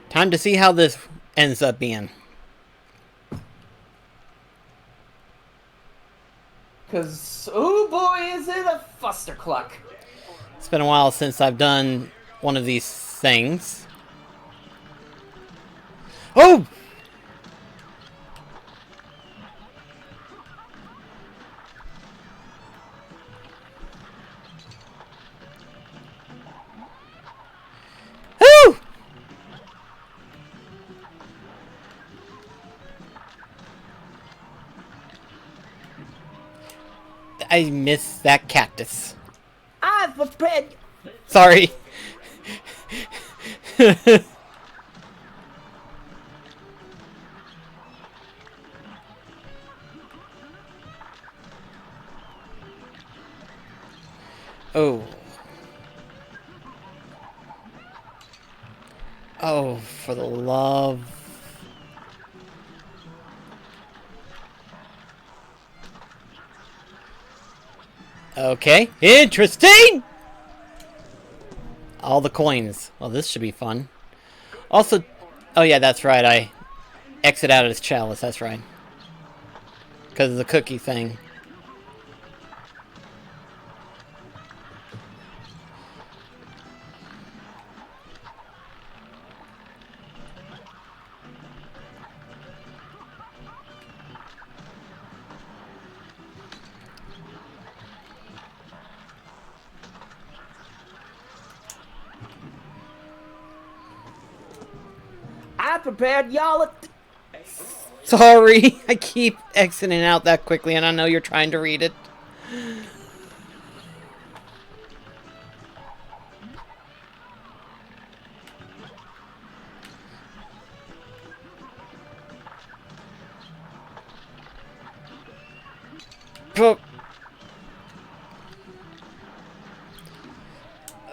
Time to see how this ends up being. Cause, oh boy, is it a fustercluck. It's been a while since I've done one of these things. Oh! Woo! I missed that cactus. I've prepared. Sorry. Oh. Oh, for the love. Okay, interesting! All the coins. Well, this should be fun. Also, oh yeah, that's right, I exit out of this chalice, that's right. Because of the cookie thing. I prepared y'all. Sorry, I keep exiting out that quickly, and I know you're trying to read it.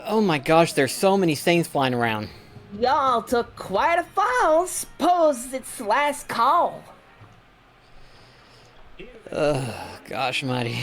Oh my gosh, there's so many things flying around. Y'all took quite a fall. Suppose it's last call. Gosh mighty.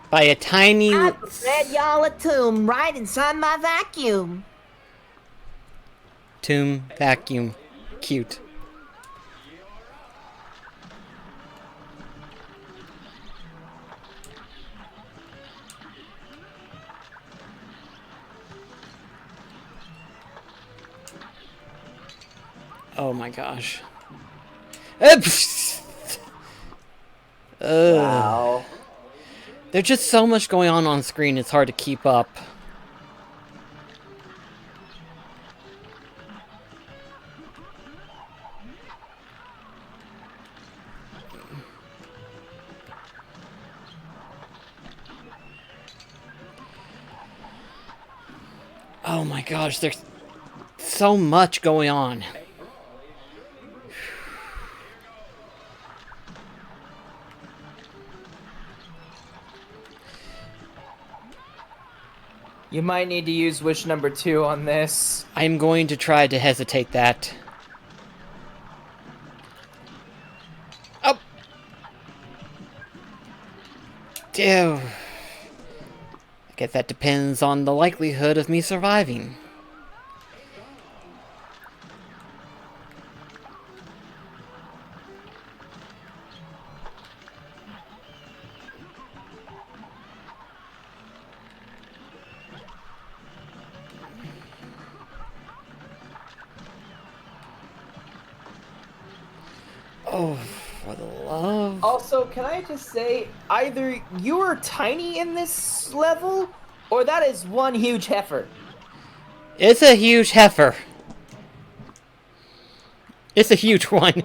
By a tiny... I prepared y'all a tomb right inside my vacuum. Tomb vacuum. Cute. Oh my gosh. Wow. There's just so much going on screen, it's hard to keep up. Oh my gosh, there's so much going on. You might need to use wish number 2 on this. I'm going to try to hesitate that. Oh! Ew. I guess that depends on the likelihood of me surviving. Oh, for the love... Also, can I just say, either you are tiny in this level, or that is one huge heifer. It's a huge heifer. It's a huge one.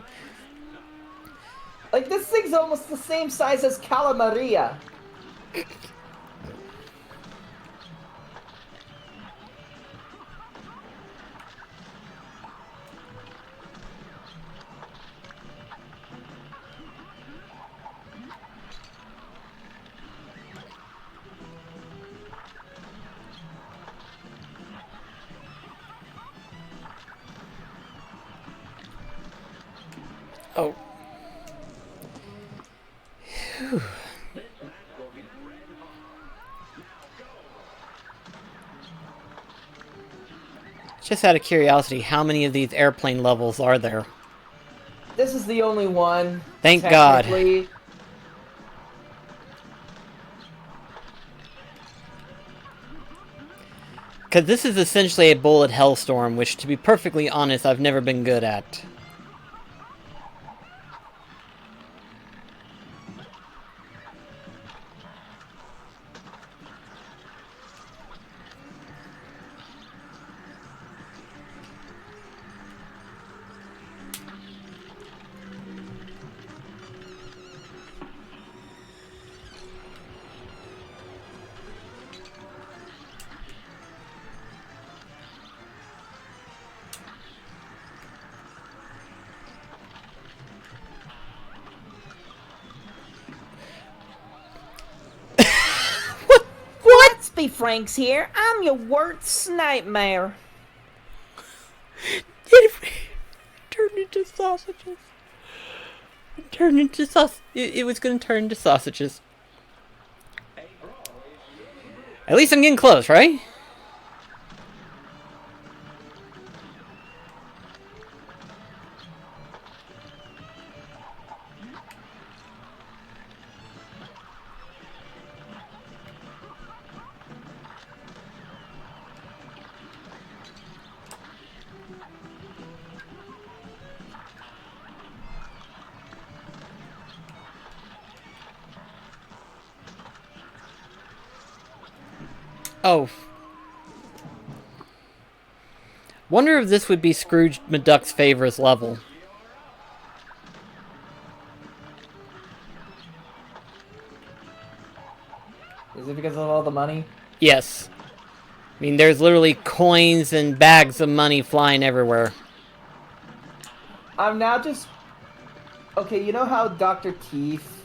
Like, this thing's almost the same size as Calamaria. Oh. Whew. Just out of curiosity, how many of these airplane levels are there? This is the only one. Thank God. technically. Because this is essentially a bullet hellstorm, which, to be perfectly honest, I've never been good at. Let's be franks here. I'm your worst nightmare. It turned into sausages. It turned into It was going to turn into sausages. At least I'm getting close, right? Oh. Wonder if this would be Scrooge McDuck's favorite level. Is it because of all the money? Yes. I mean, there's literally coins and bags of money flying everywhere. I'm now just... Okay, you know how Dr. Teeth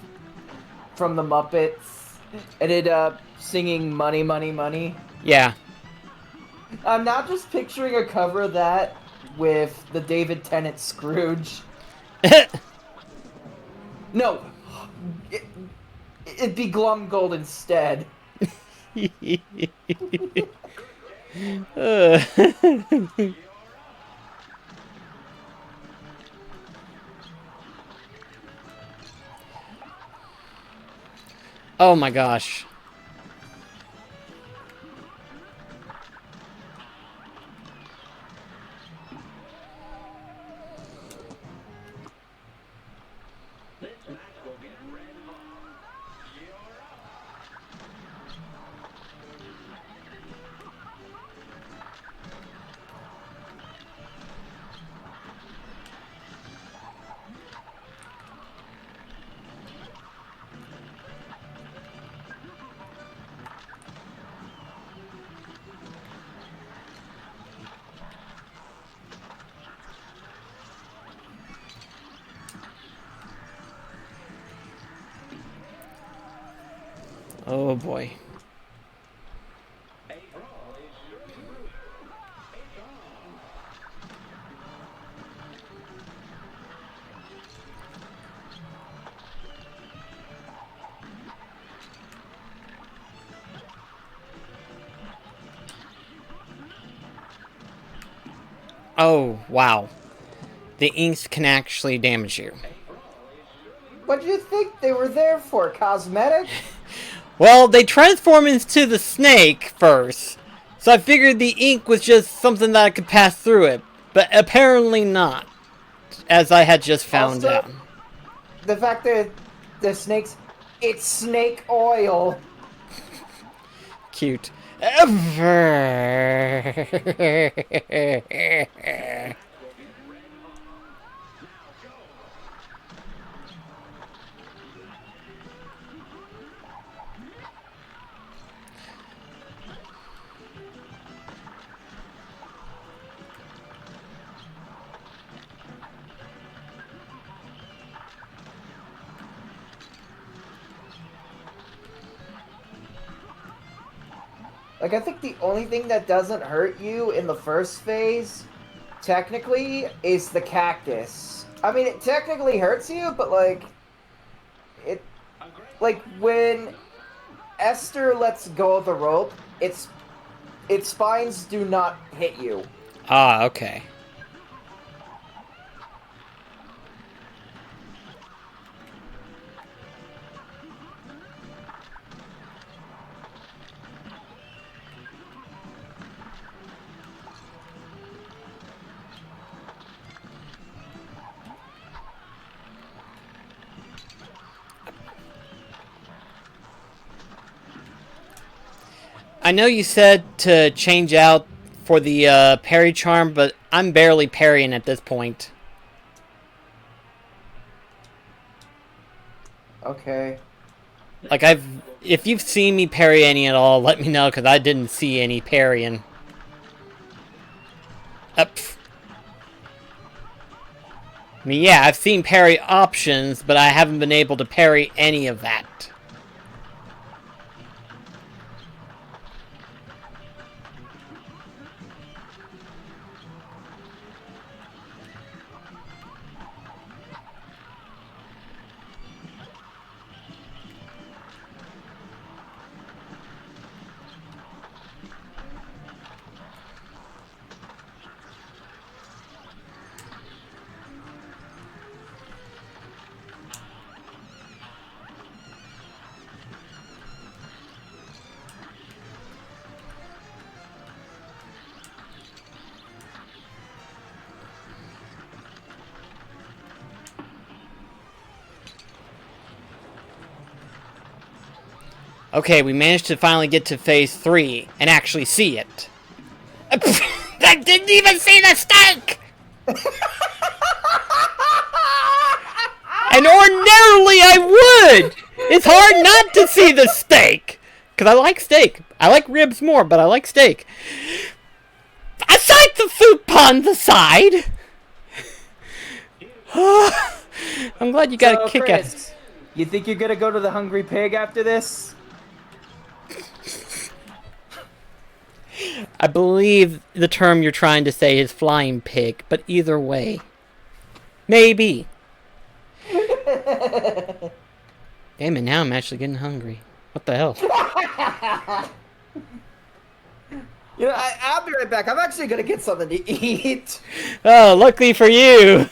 from the Muppets ended up singing Money, Money, Money? Yeah. I'm now just picturing a cover of that with the David Tennant Scrooge. No! It, it'd be Glumgold instead. Oh my gosh. Oh boy. Oh, wow. The inks can actually damage you. What do you think they were there for? Cosmetic? Well, they transform into the snake first, so I figured the ink was just something that I could pass through it, but apparently not, as I had just found Also, out. the fact that the snakes... It's snake oil. Cute. Like, I think the only thing that doesn't hurt you in the first phase, technically, is the cactus. I mean, it technically hurts you, but, like, it... Like, when Esther lets go of the rope, its spines do not hit you. Ah, okay. I know you said to change out for the parry charm, but I'm barely parrying at this point. Okay. Like, if you've seen me parry any at all, let me know, because I didn't see any parrying. I mean, yeah, I've seen parry options, but I haven't been able to parry any of that. Okay, we managed to finally get to phase 3 and actually see it. I didn't even see the steak! And ordinarily I would! It's hard not to see the steak! Because I like steak. I like ribs more, but I like steak. Aside the food on the side! I'm glad you got a kick out of Chris, you think you're gonna go to the Hungry Pig after this? I believe the term you're trying to say is flying pig, but either way. Maybe. Damn it, now I'm actually getting hungry. What the hell? You know, I'll be right back. I'm actually gonna get something to eat. Oh, luckily for you!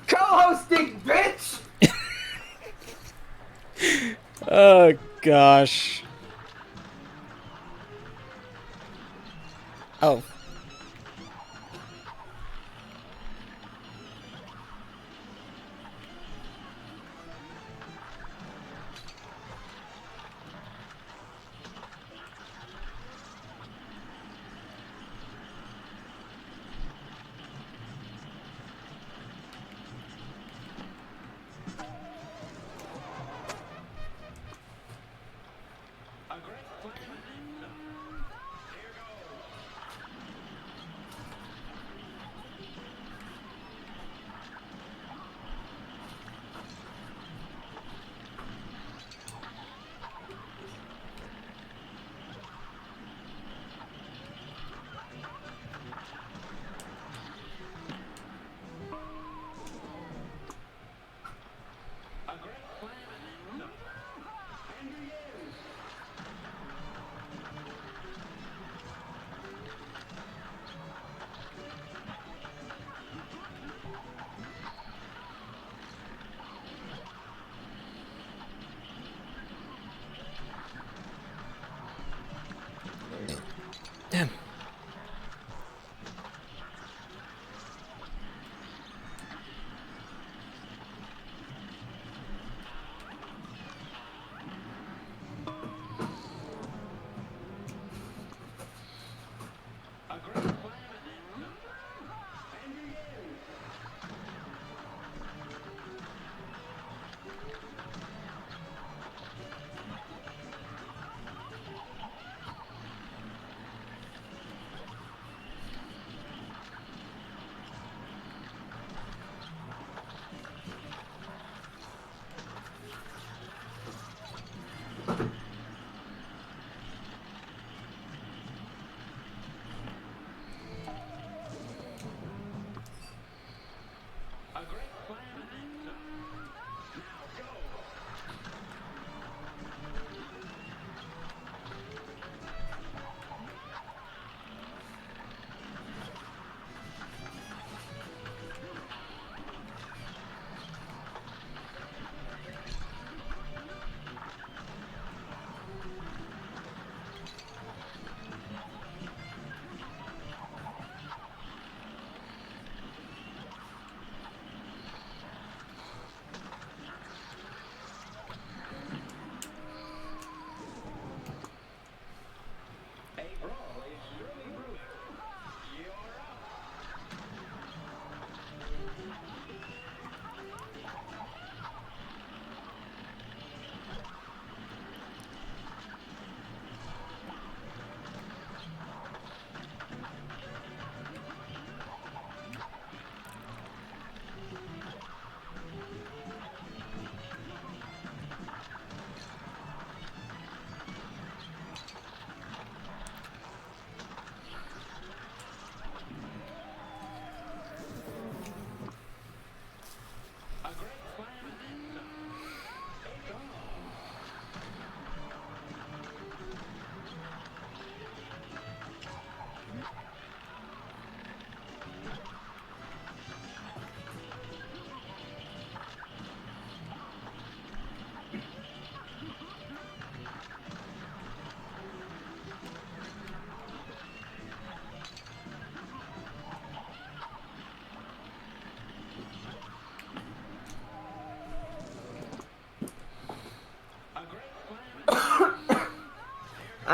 Co-hosting, bitch! Oh, gosh. Oh.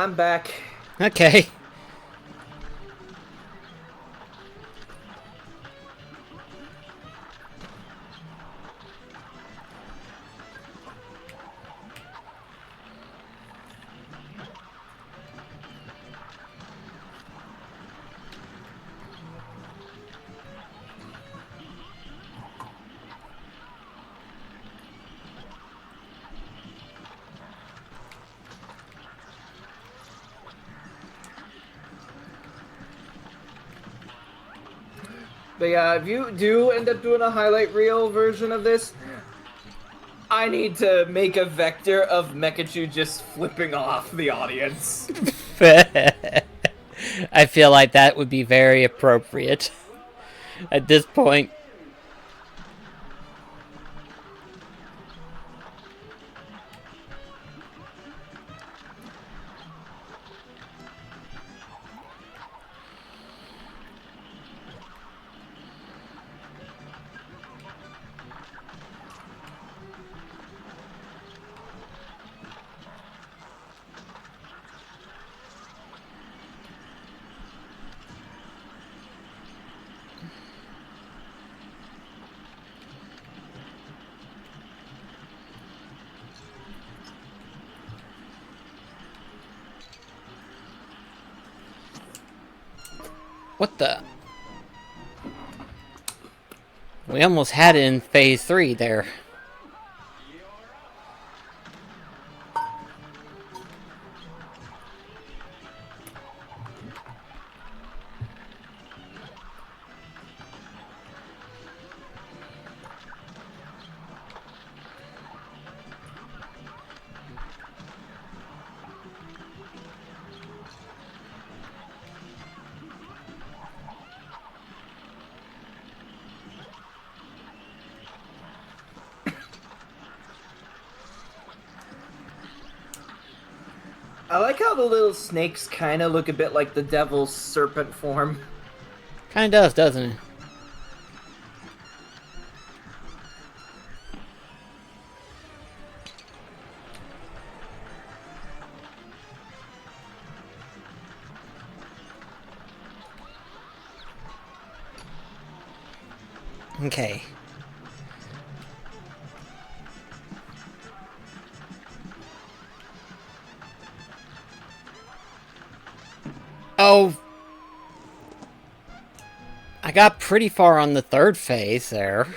I'm back. Okay. But yeah, if you do end up doing a highlight reel version of this, I need to make a vector of Mekachu just flipping off the audience. I feel like that would be very appropriate at this point. What the? We almost had it in phase 3 there. I like how the little snakes kind of look a bit like the devil's serpent form. Kinda does, doesn't it? Okay. Oh. I got pretty far on the 3rd phase there.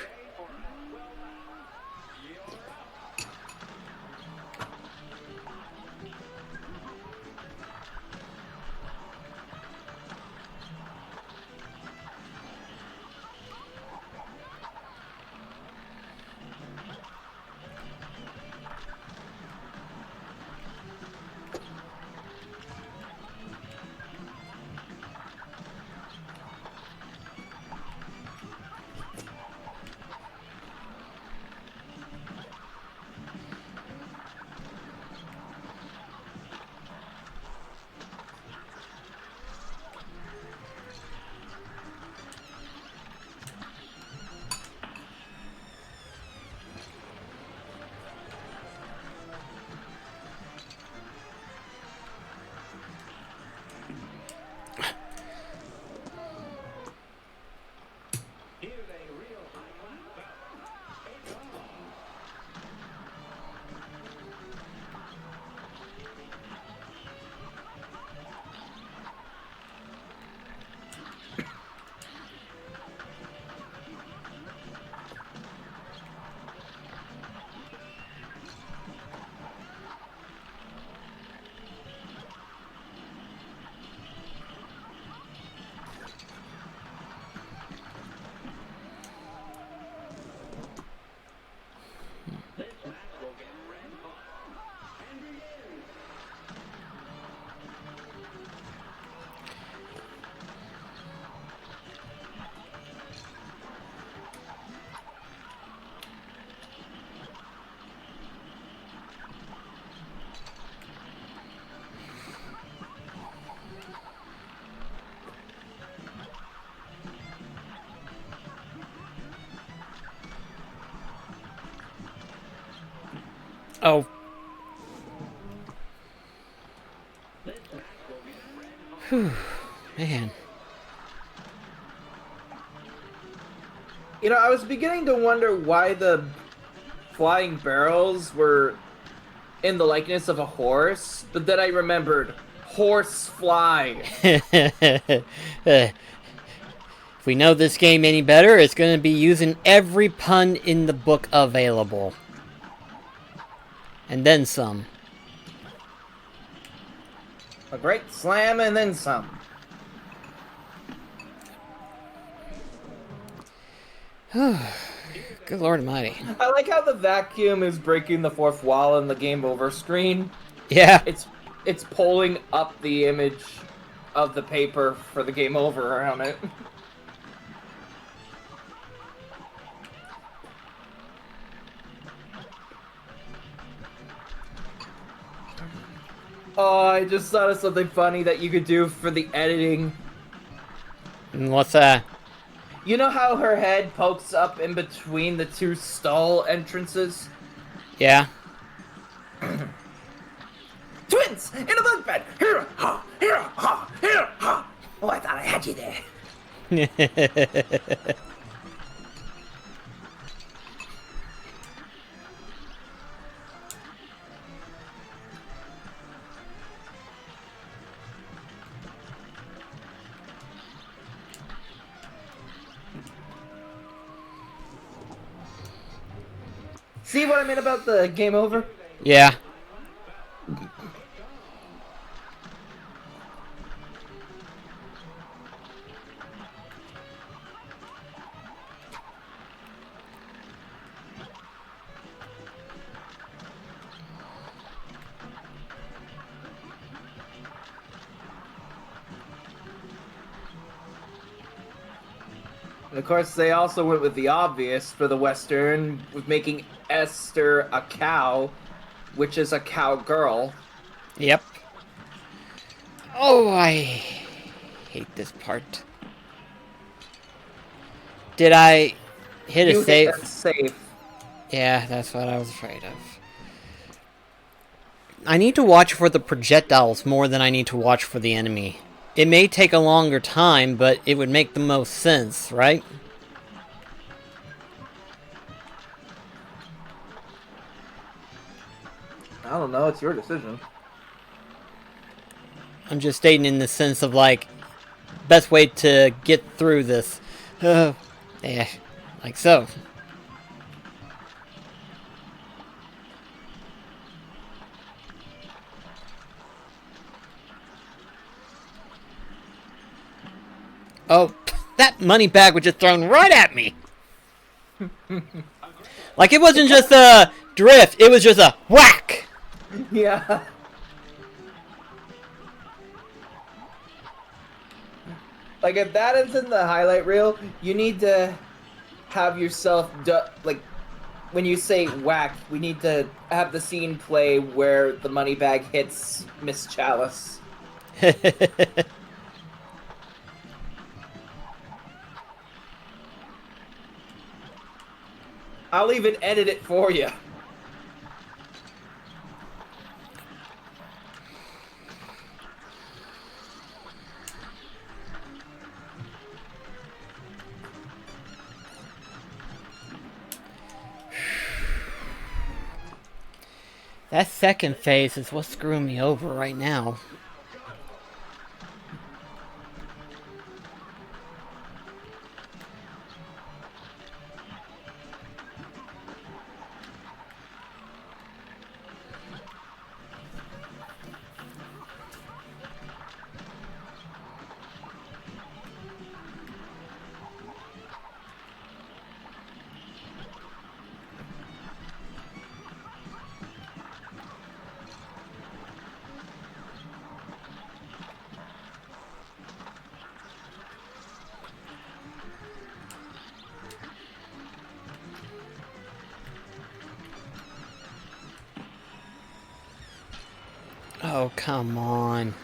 Oh. Man. You know, I was beginning to wonder why the flying barrels were in the likeness of a horse, but then I remembered horse fly. If we know this game any better, it's going to be using every pun in the book available. And then some. A great slam and then some. Good Lord Almighty. I like how the vacuum is breaking the fourth wall in the game over screen. Yeah. It's pulling up the image of the paper for the game over on it. Oh, I just thought of something funny that you could do for the editing. And what's that? You know how her head pokes up in between the two stall entrances? Yeah. Twins! In a bunk bed! Here, ha! Here, ha! Here, ha! Oh, I thought I had you there. See what I mean about the game over? Yeah. And of course, they also went with the obvious for the Western, with making Esther a cow, which is a cowgirl. Yep. Oh, I hate this part. Did I hit a You save? hit a save. Yeah, that's what I was afraid of. I need to watch for the projectiles more than I need to watch for the enemy. It may take a longer time, but it would make the most sense, right? I don't know, it's your decision. I'm just stating in the sense of, like, best way to get through this. Yeah, like so. Oh, that money bag was just thrown right at me. Like it wasn't just a drift, it was just a whack. Yeah. Like, if that is in the highlight reel, you need to have yourself, like, when you say whack, we need to have the scene play where the money bag hits Miss Chalice. I'll even edit it for you. That second phase is what's screwing me over right now. Oh, come on.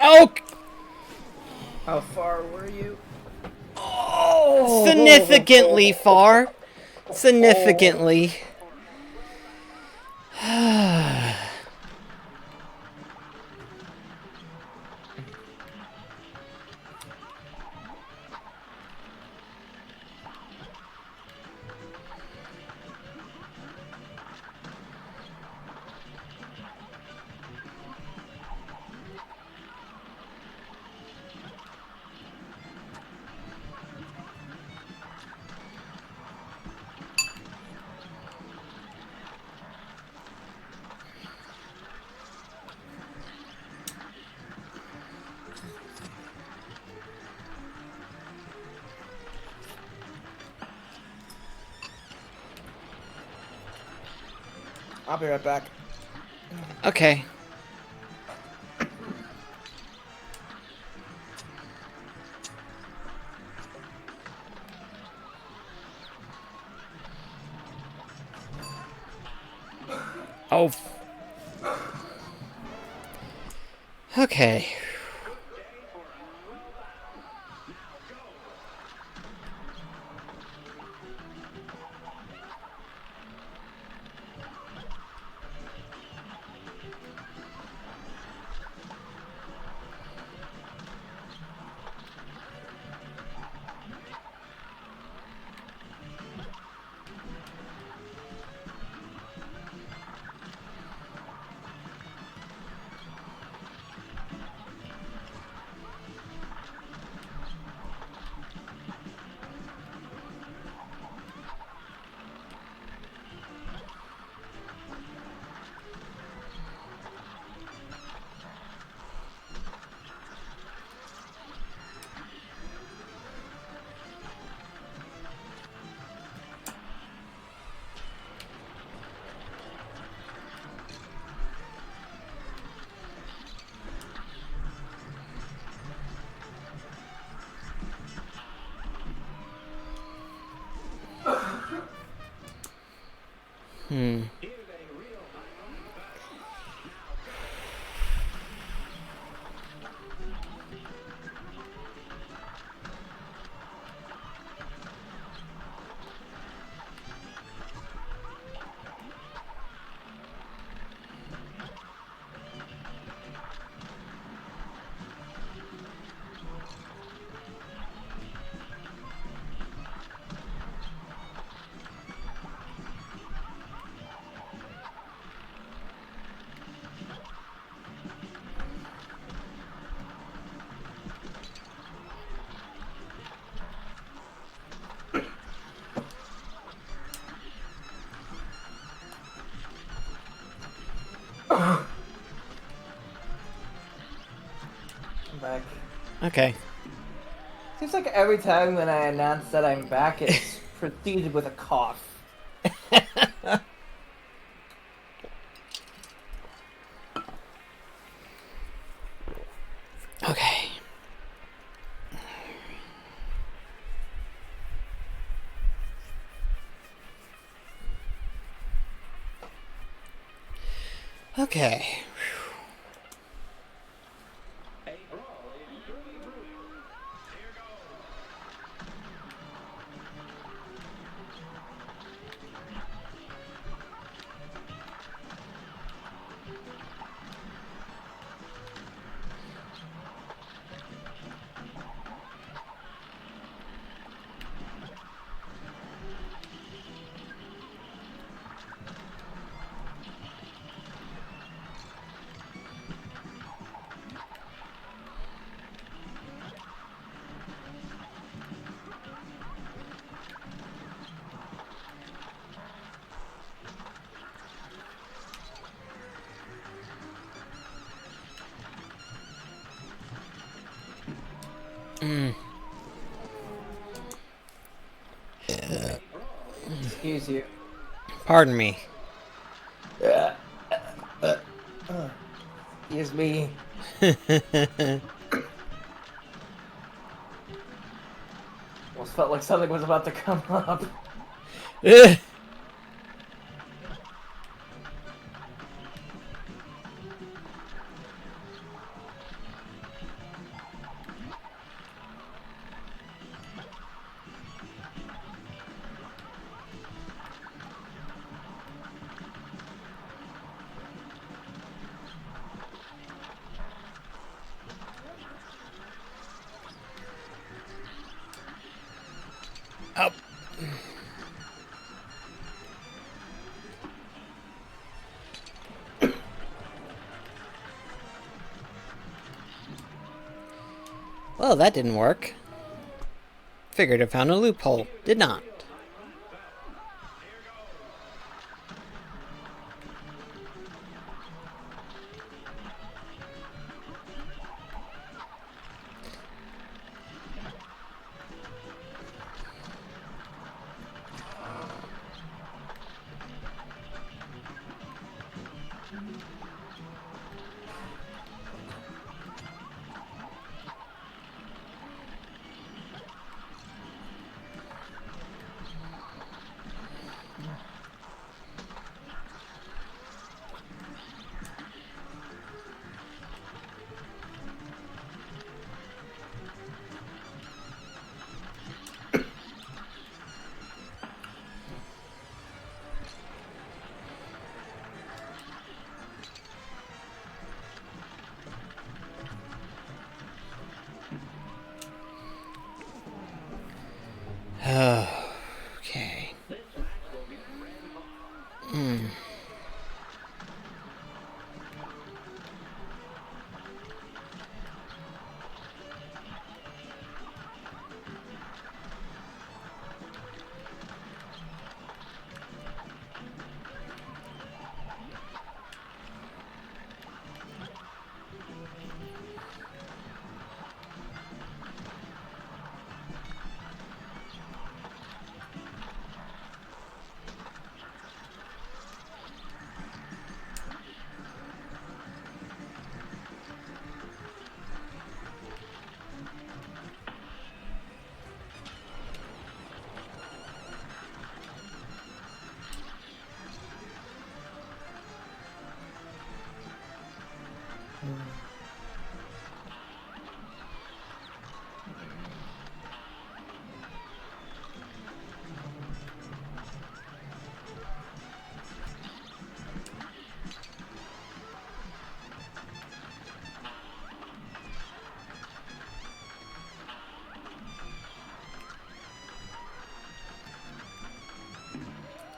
Oh! How far were you? Oh! Significantly far. Significantly. I'll be right back. Okay. Oh. Okay. I'm back. Okay. Seems like every time when I announce that I'm back, it's preceded with a cough. Okay. Okay. Excuse you. Pardon me. Excuse me. Almost felt like something was about to come up. Ugh. Oh. Well, that didn't work. Figured I found a loophole. Did not. Okay.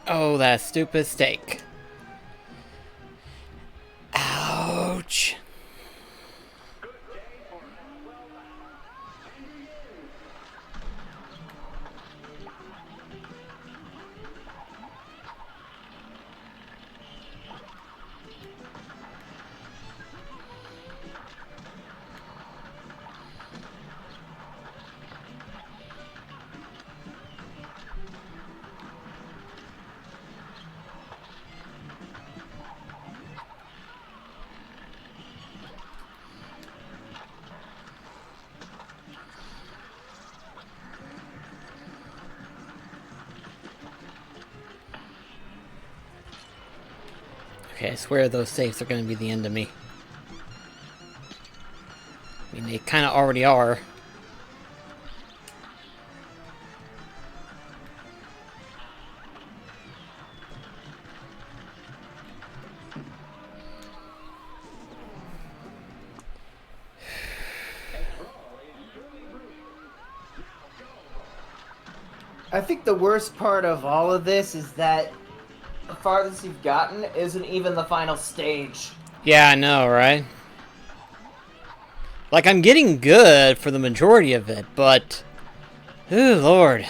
Oh, that stupid steak. Ouch. Okay, I swear those safes are going to be the end of me. I mean, they kind of already are. I think the worst part of all of this is that the farthest you've gotten isn't even the final stage. Yeah, I know, right? Like, I'm getting good for the majority of it, but... Ooh, Lord.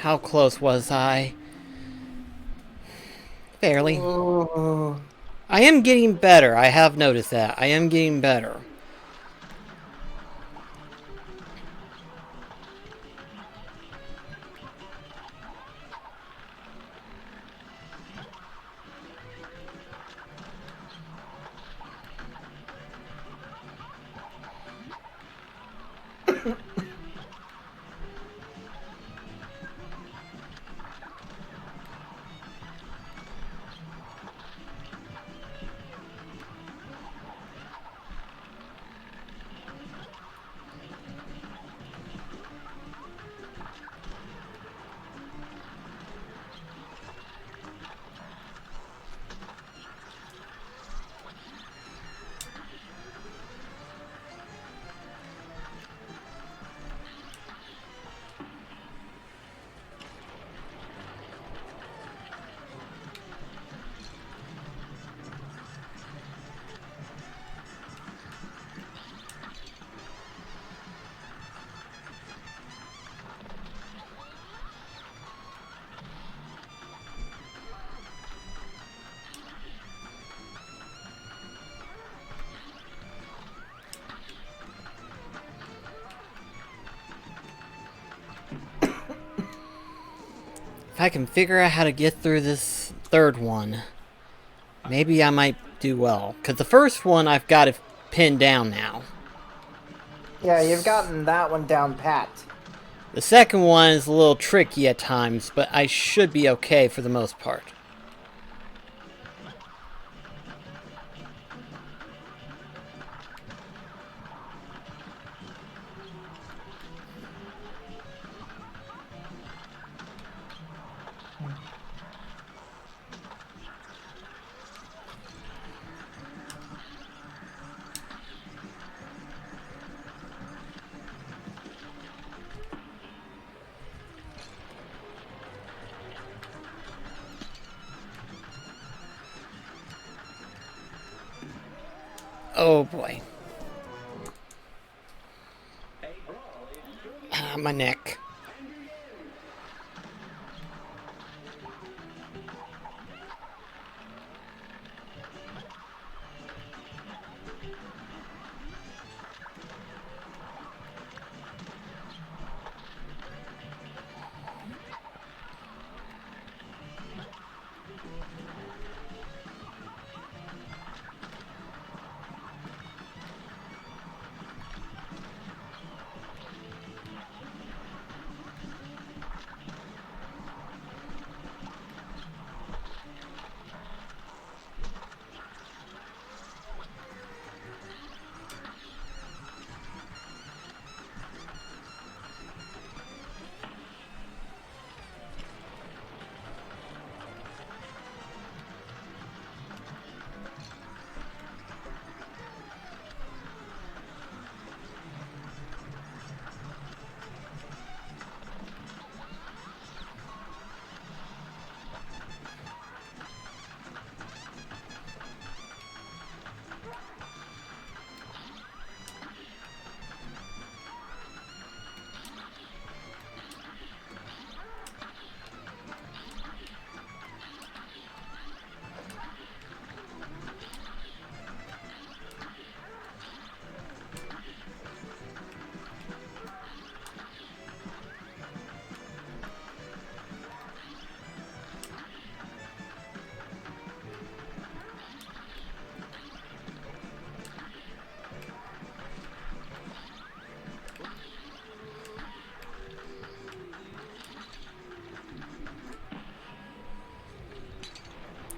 How close was I? Barely. Oh. I am getting better. I have noticed that. I am getting better. If I can figure out how to get through this third one, maybe I might do well. Because the first one I've got it pinned down now. Yeah, you've gotten that one down pat. The second one is a little tricky at times, but I should be okay for the most part. Oh boy. My neck.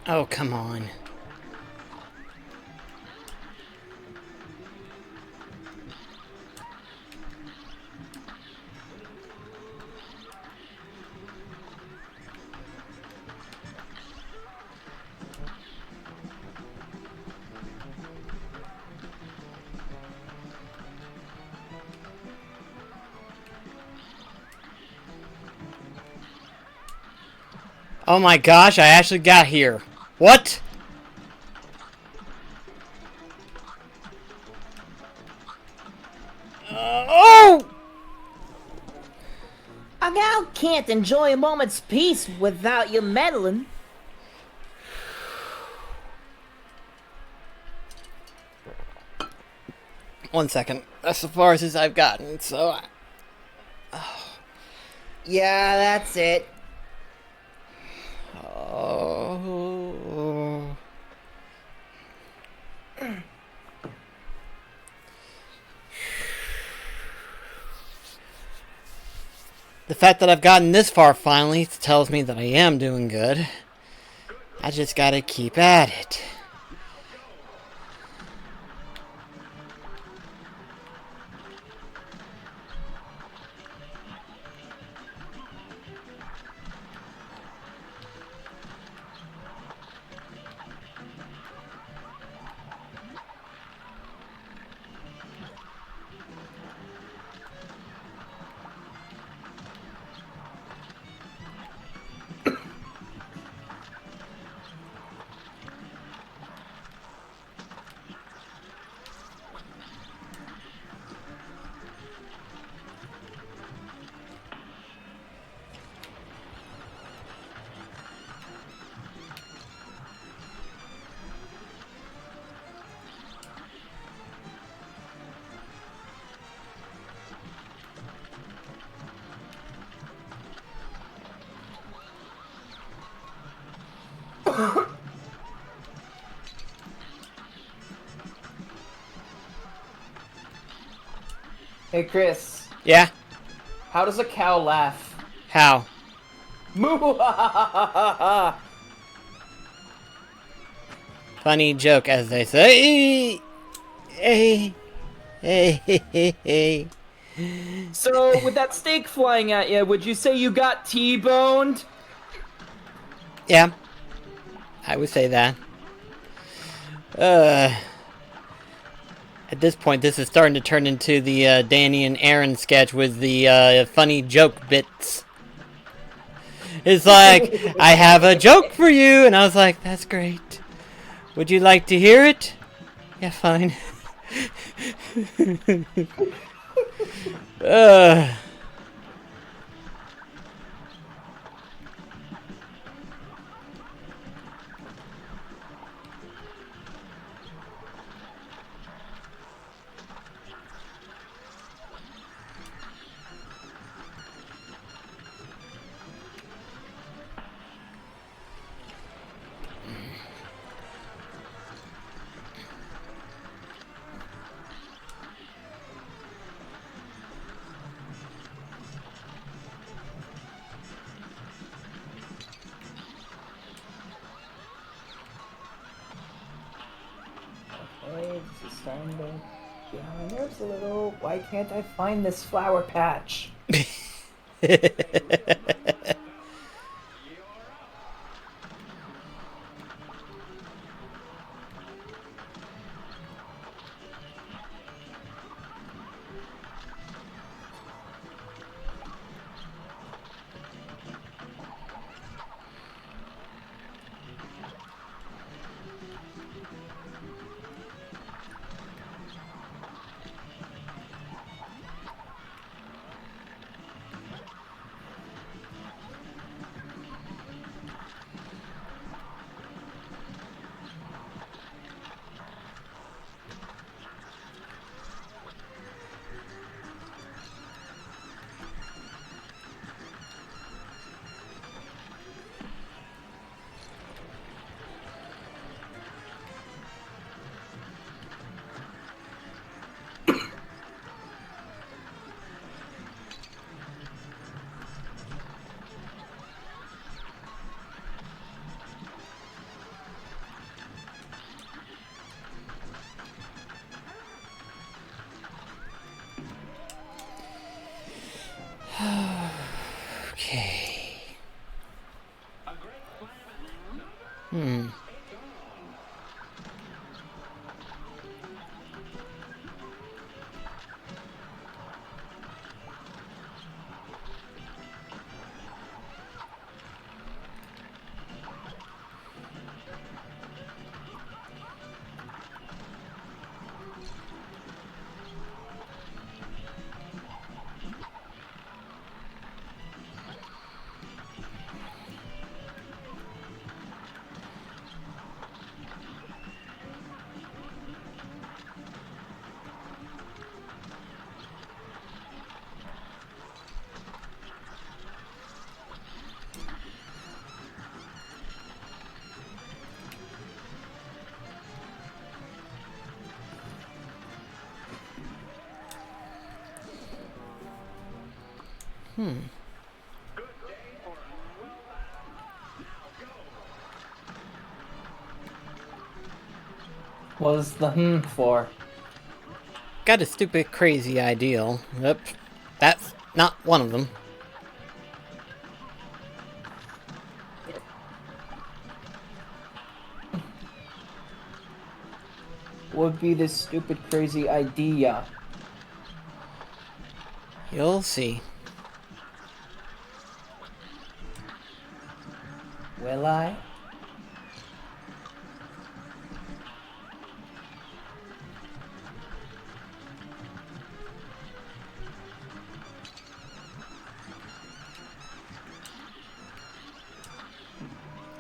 Oh, come on. Oh my gosh, I actually got here. What? Oh, can't enjoy a moment's peace without you meddling. One second. That's the farthest as I've gotten, so... Yeah, that's it. Oh... The fact that I've gotten this far finally tells me that I am doing good. I just gotta keep at it. Hey, Chris. Yeah? How does a cow laugh? How? Moo ha ha ha ha ha! Funny joke, as they say. Hey, hey, hey, hey, hey. So, with that steak flying at you, would you say you got T-boned? Yeah, I would say that. At this point, this is starting to turn into the Danny and Aaron sketch with the funny joke bits. It's like, I have a joke for you, and I was like, that's great. Would you like to hear it? Yeah, fine. Okay, this is starting to get on my nerves a little. Why can't I find this flower patch? Okay. Hmm. What is the for? Got a stupid, crazy ideal. Yep. That's not one of them. Would be this stupid, crazy idea? You'll see. Will I?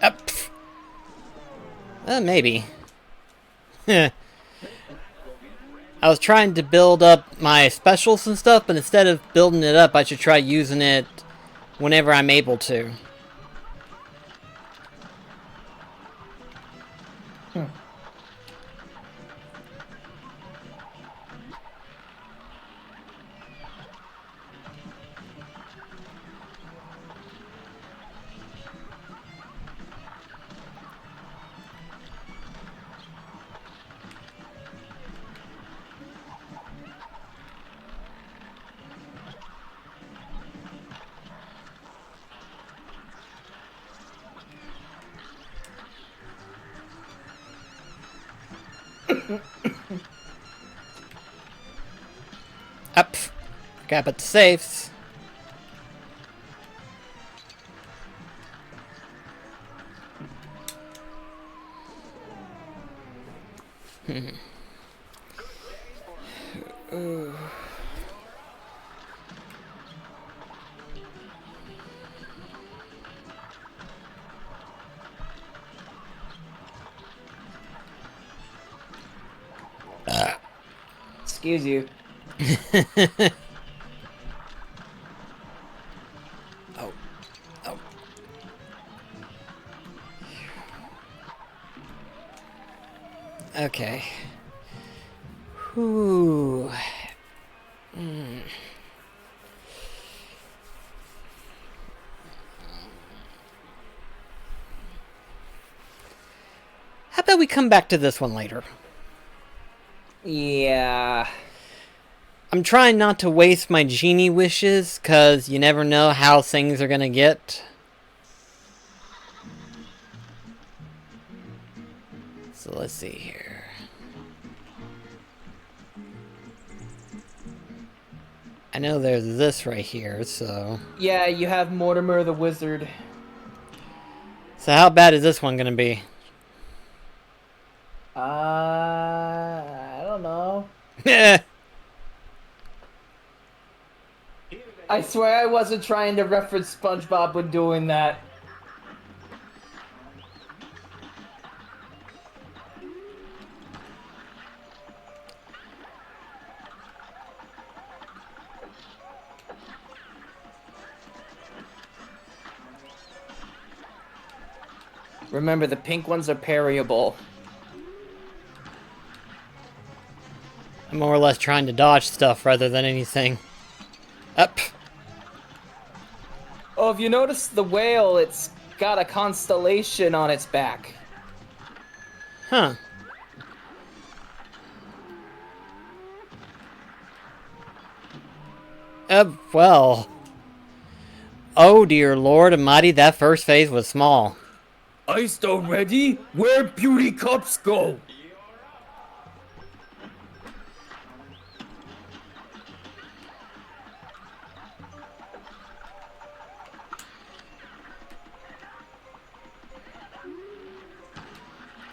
Up. Maybe. I was trying to build up my specials and stuff, but instead of building it up, I should try using it whenever I'm able to. Up. Forgot about the safes. Excuse you. Oh. Oh. Okay. Whew. How about we come back to this one later? Yeah. I'm trying not to waste my genie wishes, because you never know how things are gonna get. So let's see here. I know there's this right here, so... Yeah, you have Mortimer the Wizard. So how bad is this one gonna be? I don't know. I swear I wasn't trying to reference SpongeBob when doing that. Remember, the pink ones are parryable. I'm more or less trying to dodge stuff rather than anything. Up. Oh, if you notice the whale, it's got a constellation on its back. Huh. Well. Oh dear Lord Almighty, that first phase was small. Iced already? Where beauty cups go?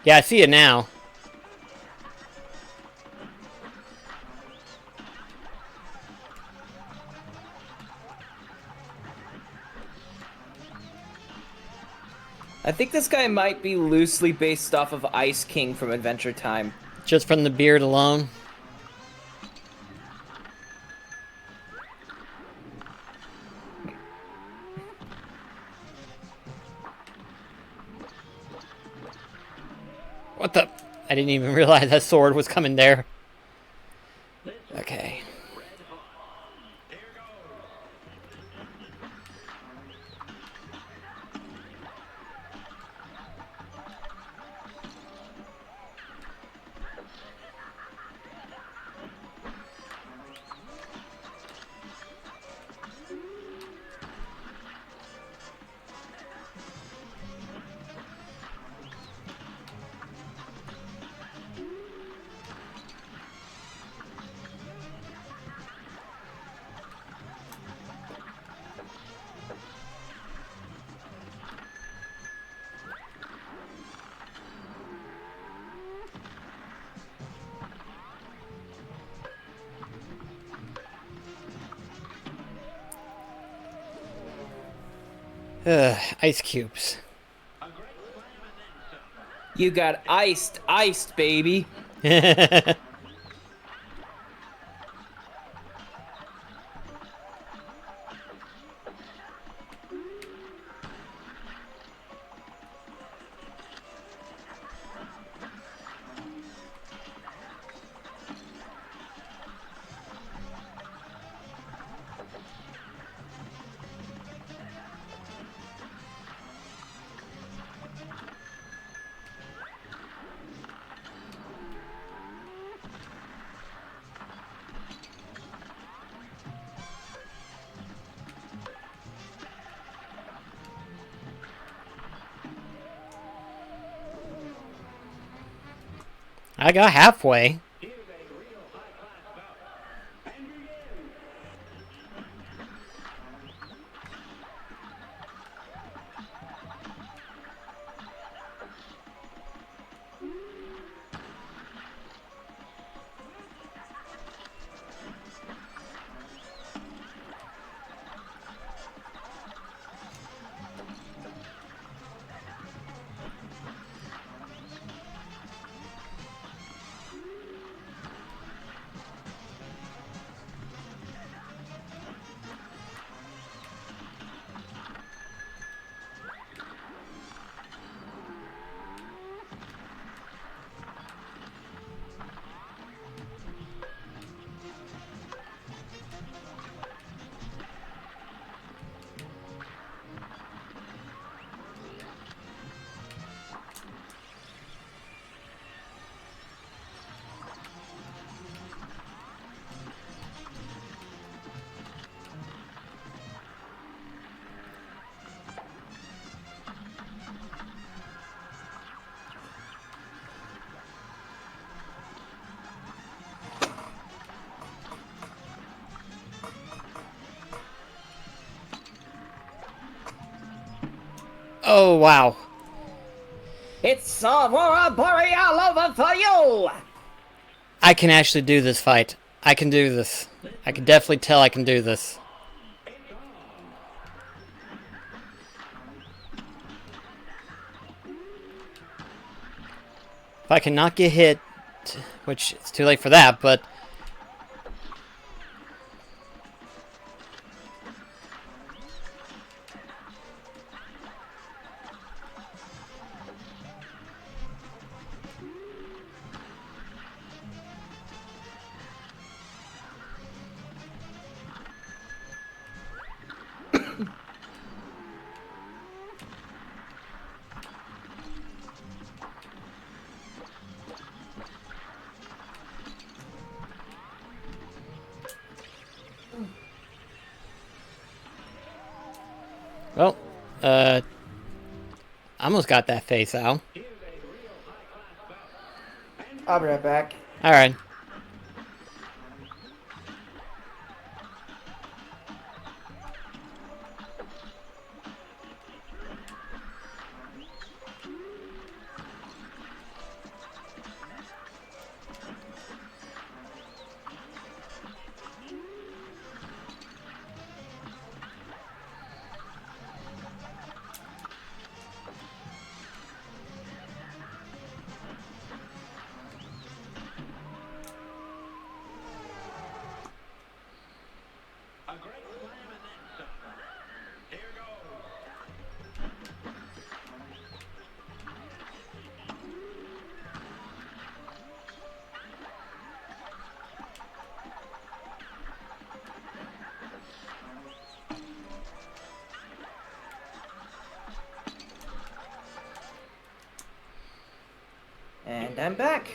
Yeah, I see it now. I think this guy might be loosely based off of Ice King from Adventure Time. Just from the beard alone. What the? I didn't even realize that sword was coming there. Okay. Ice cubes. You got iced, baby. I got halfway. Oh, wow. It's Aurora Boreal over for you! I can actually do this fight. I can do this. I can definitely tell I can do this. If I cannot get hit, which it's too late for that, but... Well, I almost got that face out. I'll be right back. Alright. And I'm back.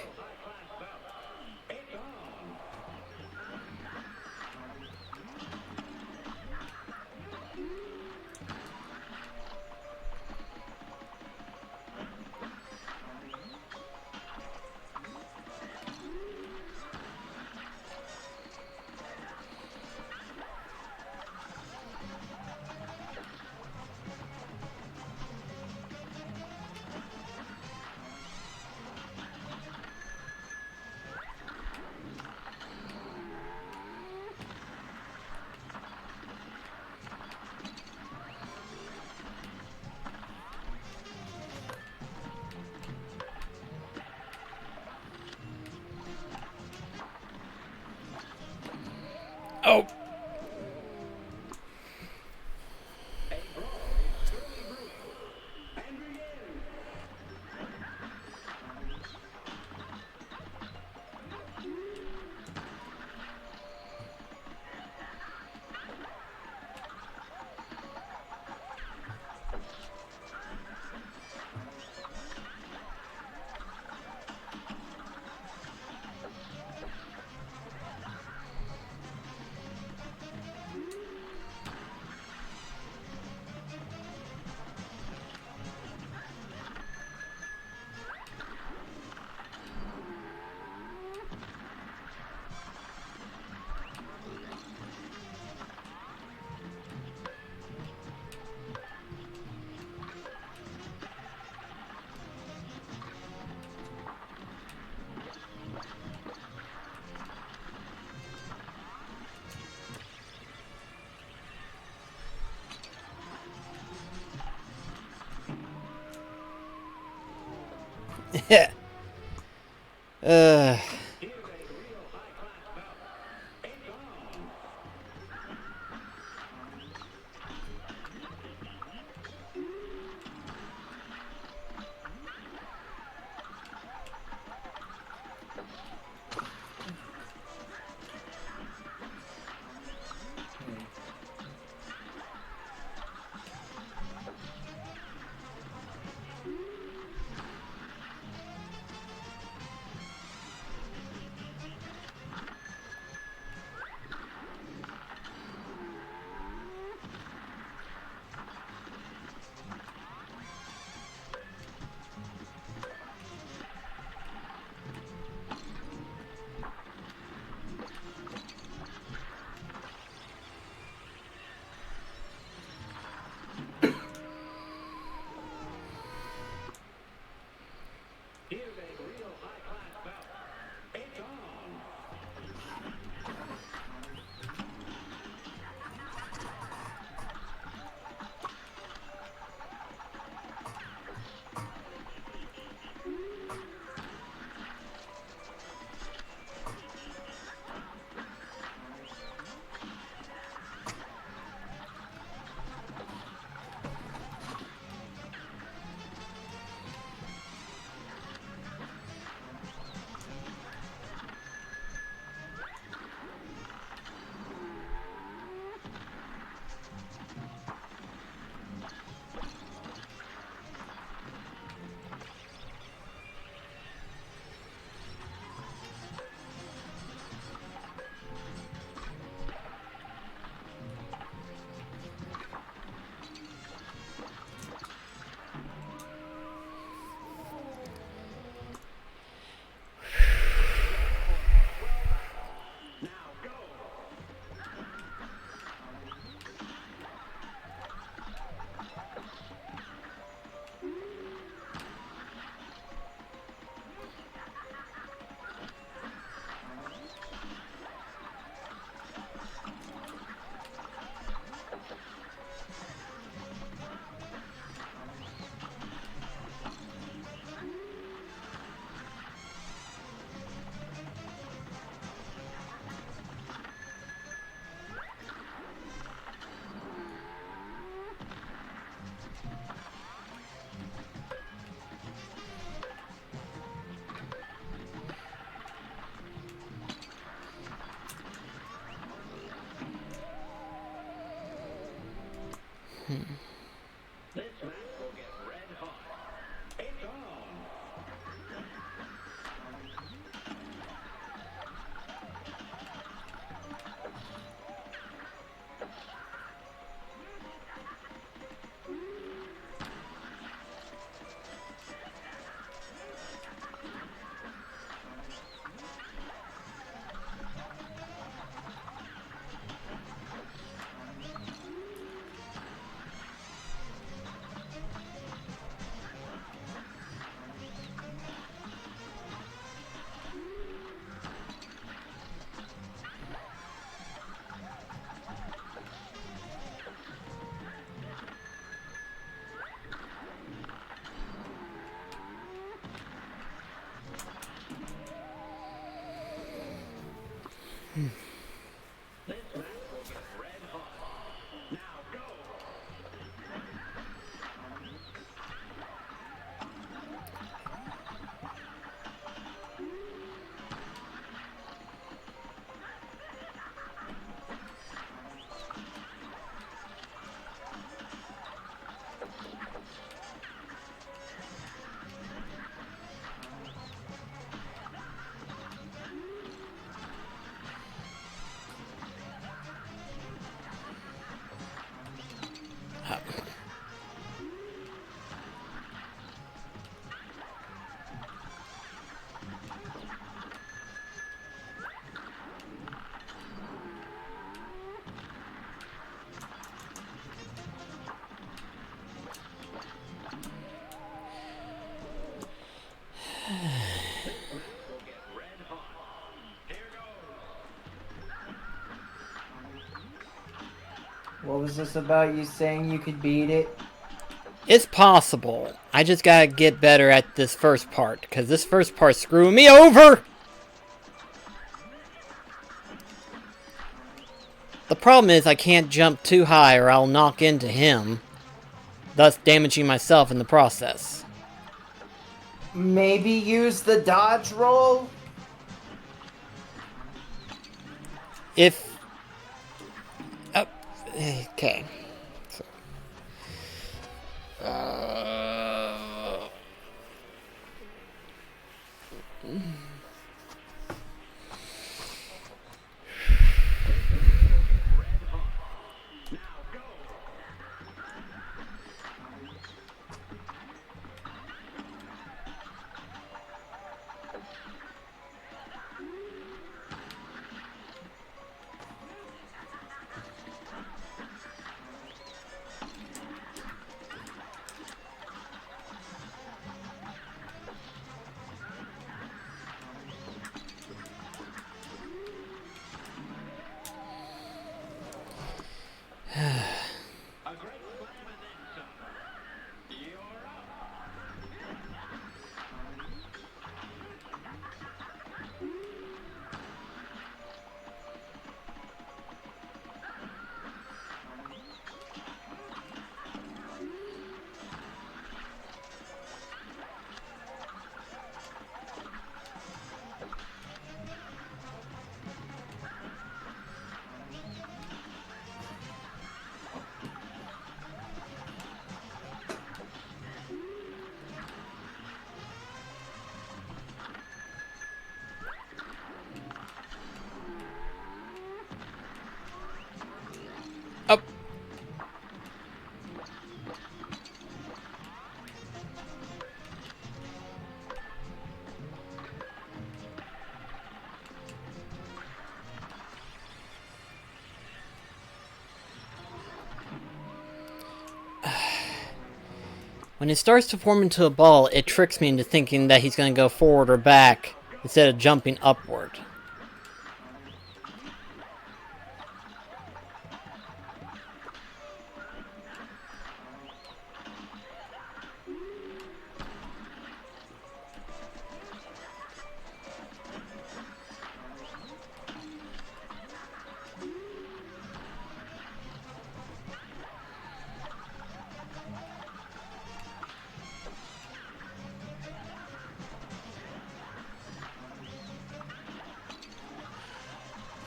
uh, What was this about you saying you could beat it? It's possible. I just gotta get better at this first part, because this first part's screwing me over! The problem is I can't jump too high or I'll knock into him, thus damaging myself in the process. Maybe use the dodge roll? If... okay. So, oh. When it starts to form into a ball, it tricks me into thinking that he's going to go forward or back instead of jumping upward.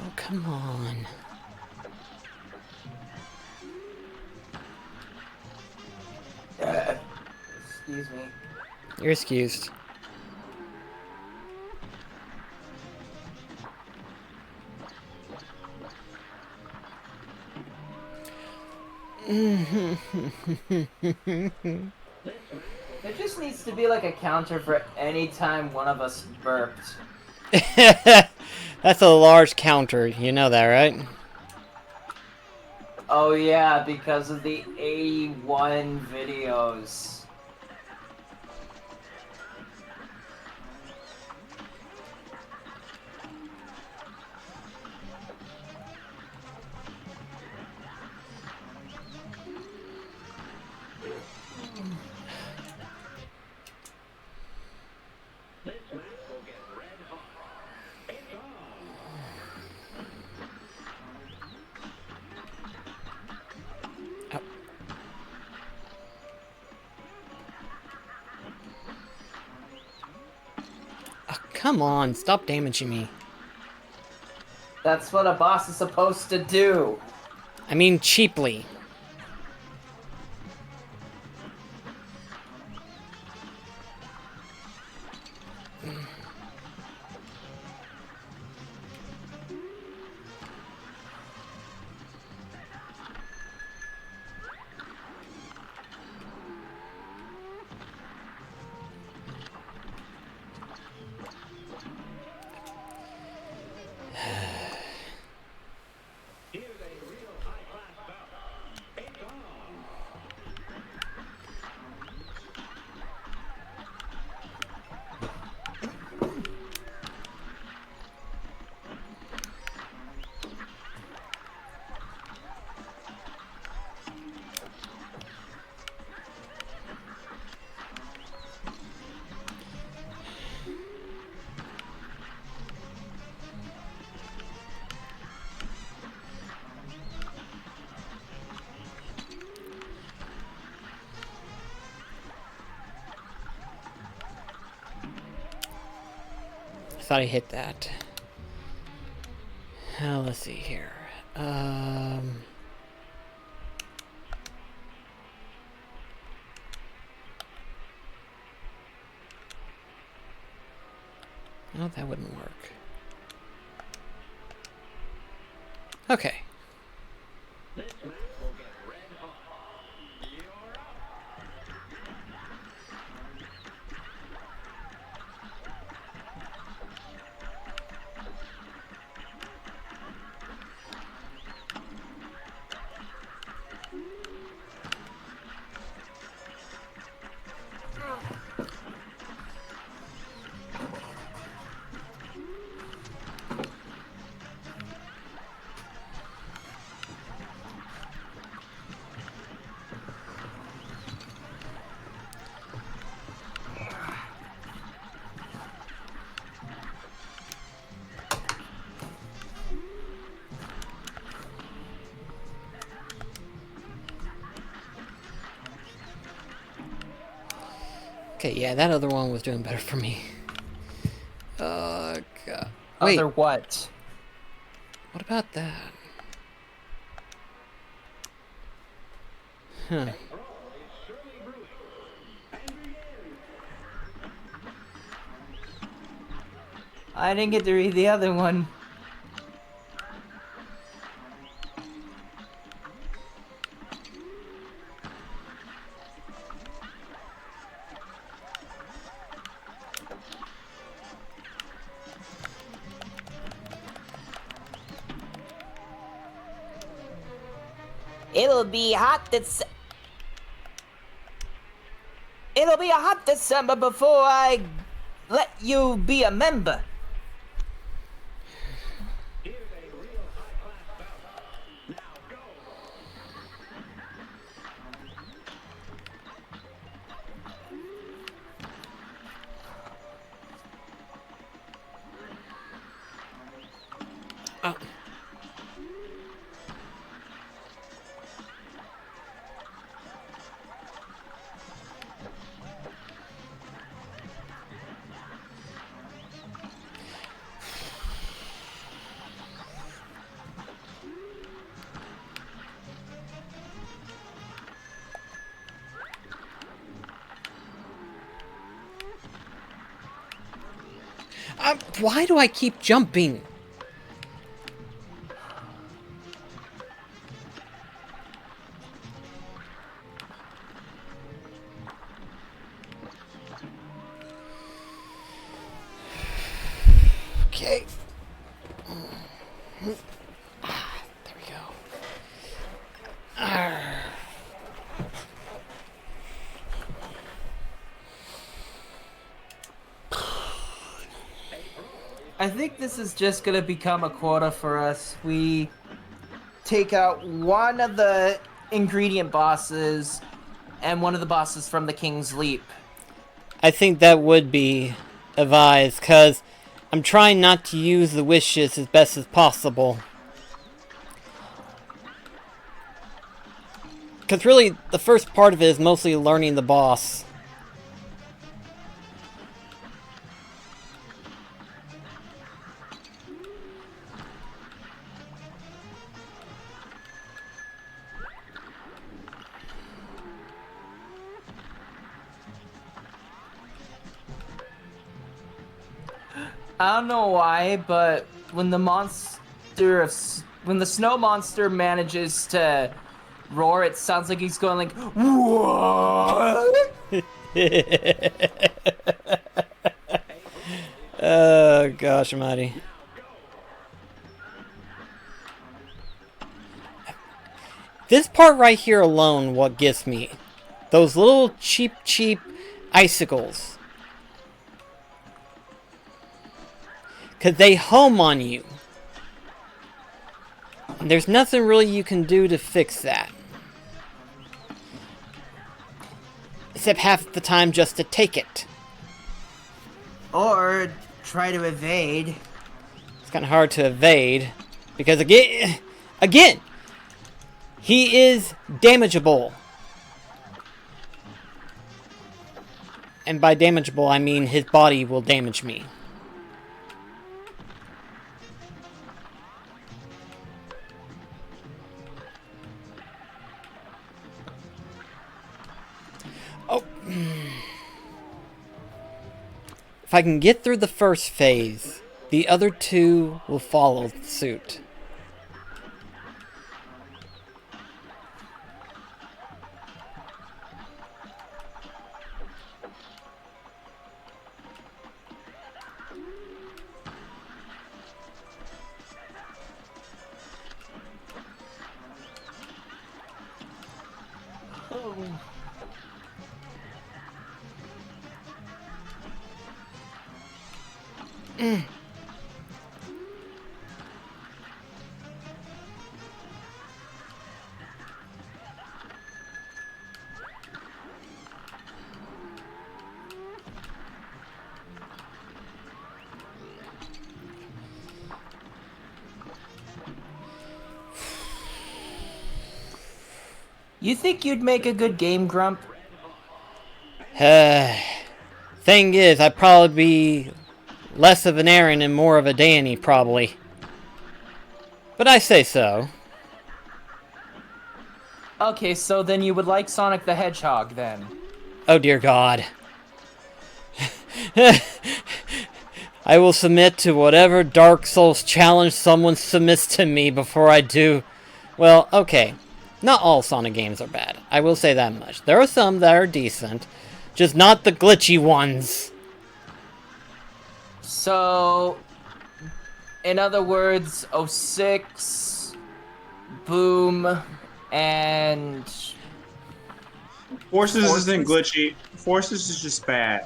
Oh, come on. Excuse me. You're excused. There just needs to be like a counter for any time one of us burped. That's a large counter, you know that, right? Oh yeah, because of the 81 videos. Come on, stop damaging me. That's what a boss is supposed to do. I mean cheaply. thought I hit that. Let's see here. Oh, that wouldn't work. Okay. Okay, yeah, that other one was doing better for me. Oh, God. Wait, Other what? what about that? Huh. I didn't get to read the other one. It'll be hot this. It'll be a hot December before I let you be a member. Oh. Why do I keep jumping? Okay. There we go. I think this is just gonna become a quota for us. We take out one of the ingredient bosses and one of the bosses from the King's Leap. I think that would be advised, because I'm trying not to use the wishes as best as possible. Because really, the first part of it is mostly learning the boss. I don't know why, but when the snow monster manages to roar, it sounds like he's going like, what? Oh, gosh almighty. This part right here alone, what gets me. Those little cheap icicles. Because they home on you. And there's nothing really you can do to fix that. Except half the time just to take it. Or try to evade. It's kind of hard to evade. Because again, he is damageable. And by damageable, I mean his body will damage me. if I can get through the first phase, the other two will follow suit. You think you'd make a good Game Grump? Thing is, I'd probably be less of an Aaron and more of a Danny, probably. But I say so. Okay, so then you would like Sonic the Hedgehog, then? Oh dear God. I will submit to whatever Dark Souls challenge someone submits to me before I do. Well, okay. Not all Sonic games are bad. I will say that much. There are some that are decent. Just not the glitchy ones. So, in other words, 06, Boom, and... Forces Forces? isn't glitchy. Forces is just bad.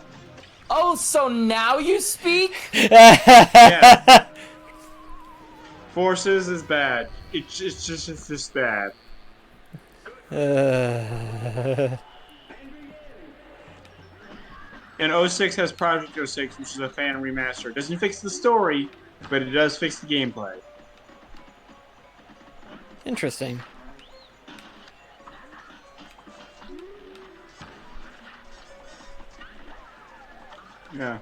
Oh, so now you speak? Yeah. Forces is bad. It's just bad. And '06 has Project '06, which is a fan remaster. It doesn't fix the story, but it does fix the gameplay. Interesting. Yeah.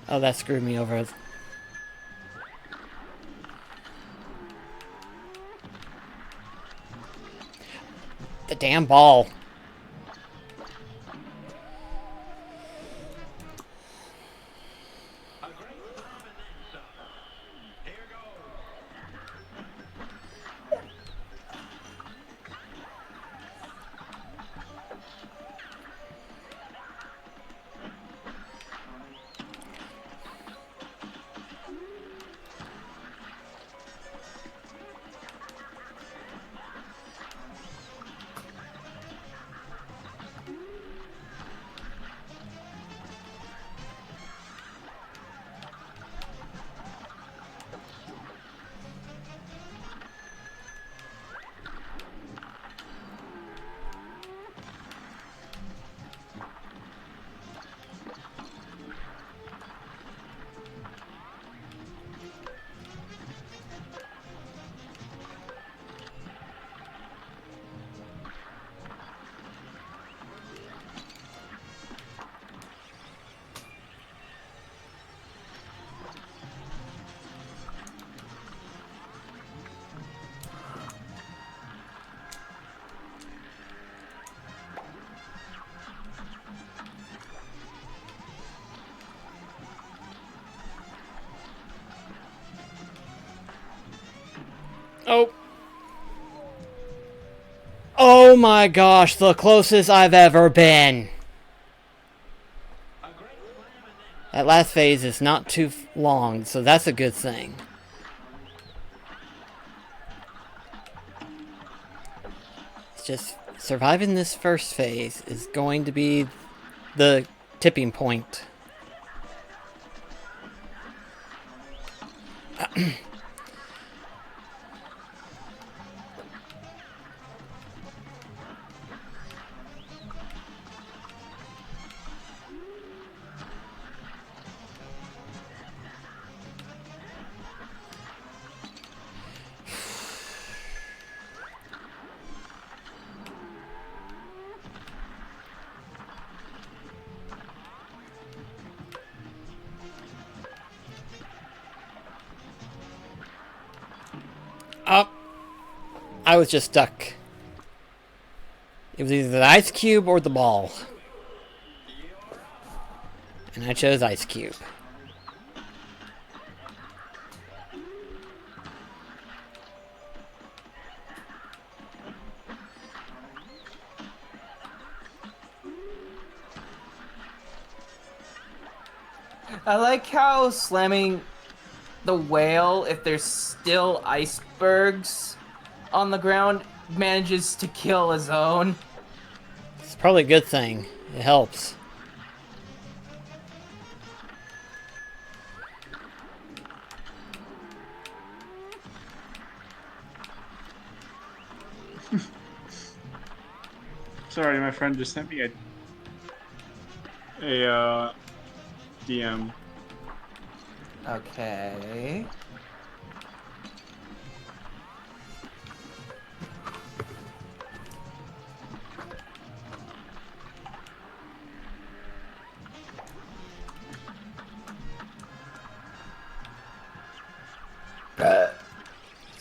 Oh, that screwed me over. The damn ball. Oh. Oh my gosh, the closest I've ever been. That last phase is not too long, so that's a good thing. It's just surviving this first phase is going to be the tipping point. I was just stuck. It was either the ice cube or the ball. And I chose ice cube. I like how slamming the whale, if there's still icebergs on the ground, manages to kill his own. It's probably a good thing. It helps. Sorry, my friend just sent me a DM. Okay.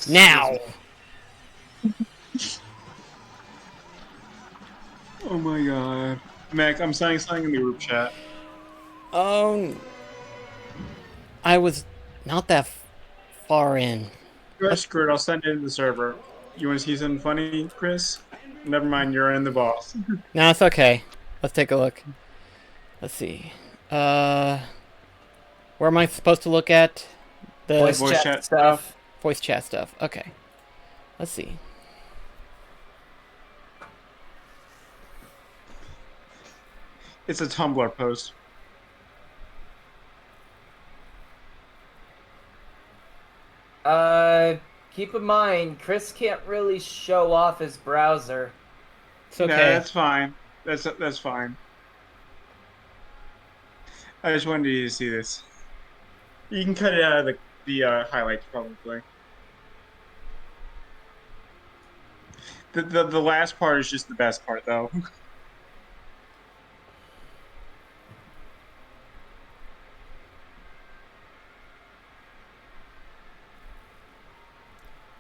Now! Oh my god. Mac, I'm saying something in the group chat. I was not that far in. That's screwed. I'll send it in the server. You want to see something funny, Chris? Never mind, you're in the boss. No, it's okay. Let's take a look. Let's see. Where am I supposed to look at? The Voice chat stuff. voice chat stuff. Okay. Let's see. It's a Tumblr post. Keep in mind, Chris can't really show off his browser. It's Yeah, okay. that's fine. That's fine. I just wanted you to see this. You can cut it out of the highlights probably. The last part is just the best part though.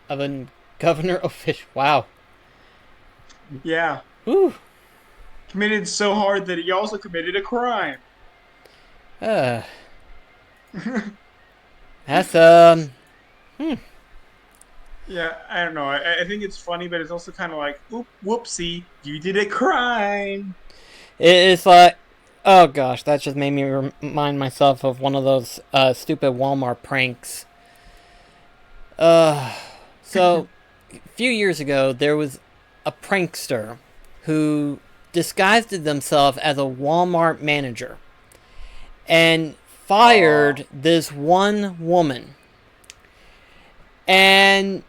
Of a governor official. Wow. Yeah. Whew. Committed so hard that he also committed a crime. That's Yeah, I don't know. I think it's funny, but it's also kind of like, oop, whoopsie, you did a crime. It's like, oh gosh, that just made me remind myself of one of those stupid Walmart pranks. So a few years ago, there was a prankster who disguised themselves as a Walmart manager and fired this one woman. And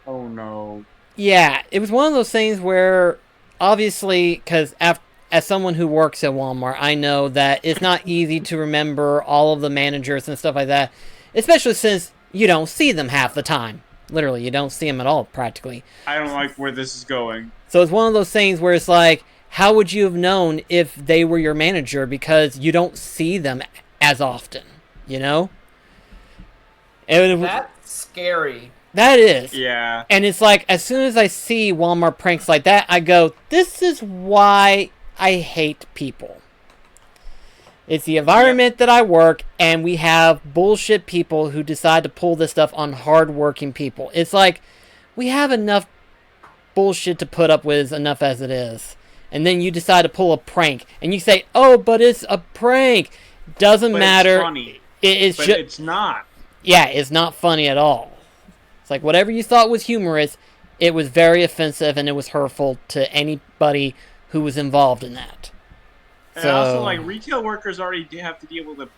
Oh no. yeah, it was one of those things where, obviously, because as someone who works at Walmart, I know that it's not easy to remember all of the managers and stuff like that, especially since you don't see them half the time. Literally, you don't see them at all, practically. I don't like where this is going. So it's one of those things where it's like, how would you have known if they were your manager, because you don't see them as often, you know? That's scary. That is. Yeah. And it's like, as soon as I see Walmart pranks like that, I go, this is why I hate people. It's the environment that I work, and we have bullshit people who decide to pull this stuff on hard-working people. It's like, we have enough bullshit to put up with enough as it is. And then you decide to pull a prank, and you say, oh, but it's a prank. Doesn't But matter. It's funny. It's But just, it's not. yeah, it's not funny at all. It's like, whatever you thought was humorous, it was very offensive, and it was hurtful to anybody who was involved in that. And also, like, retail workers already have to deal with it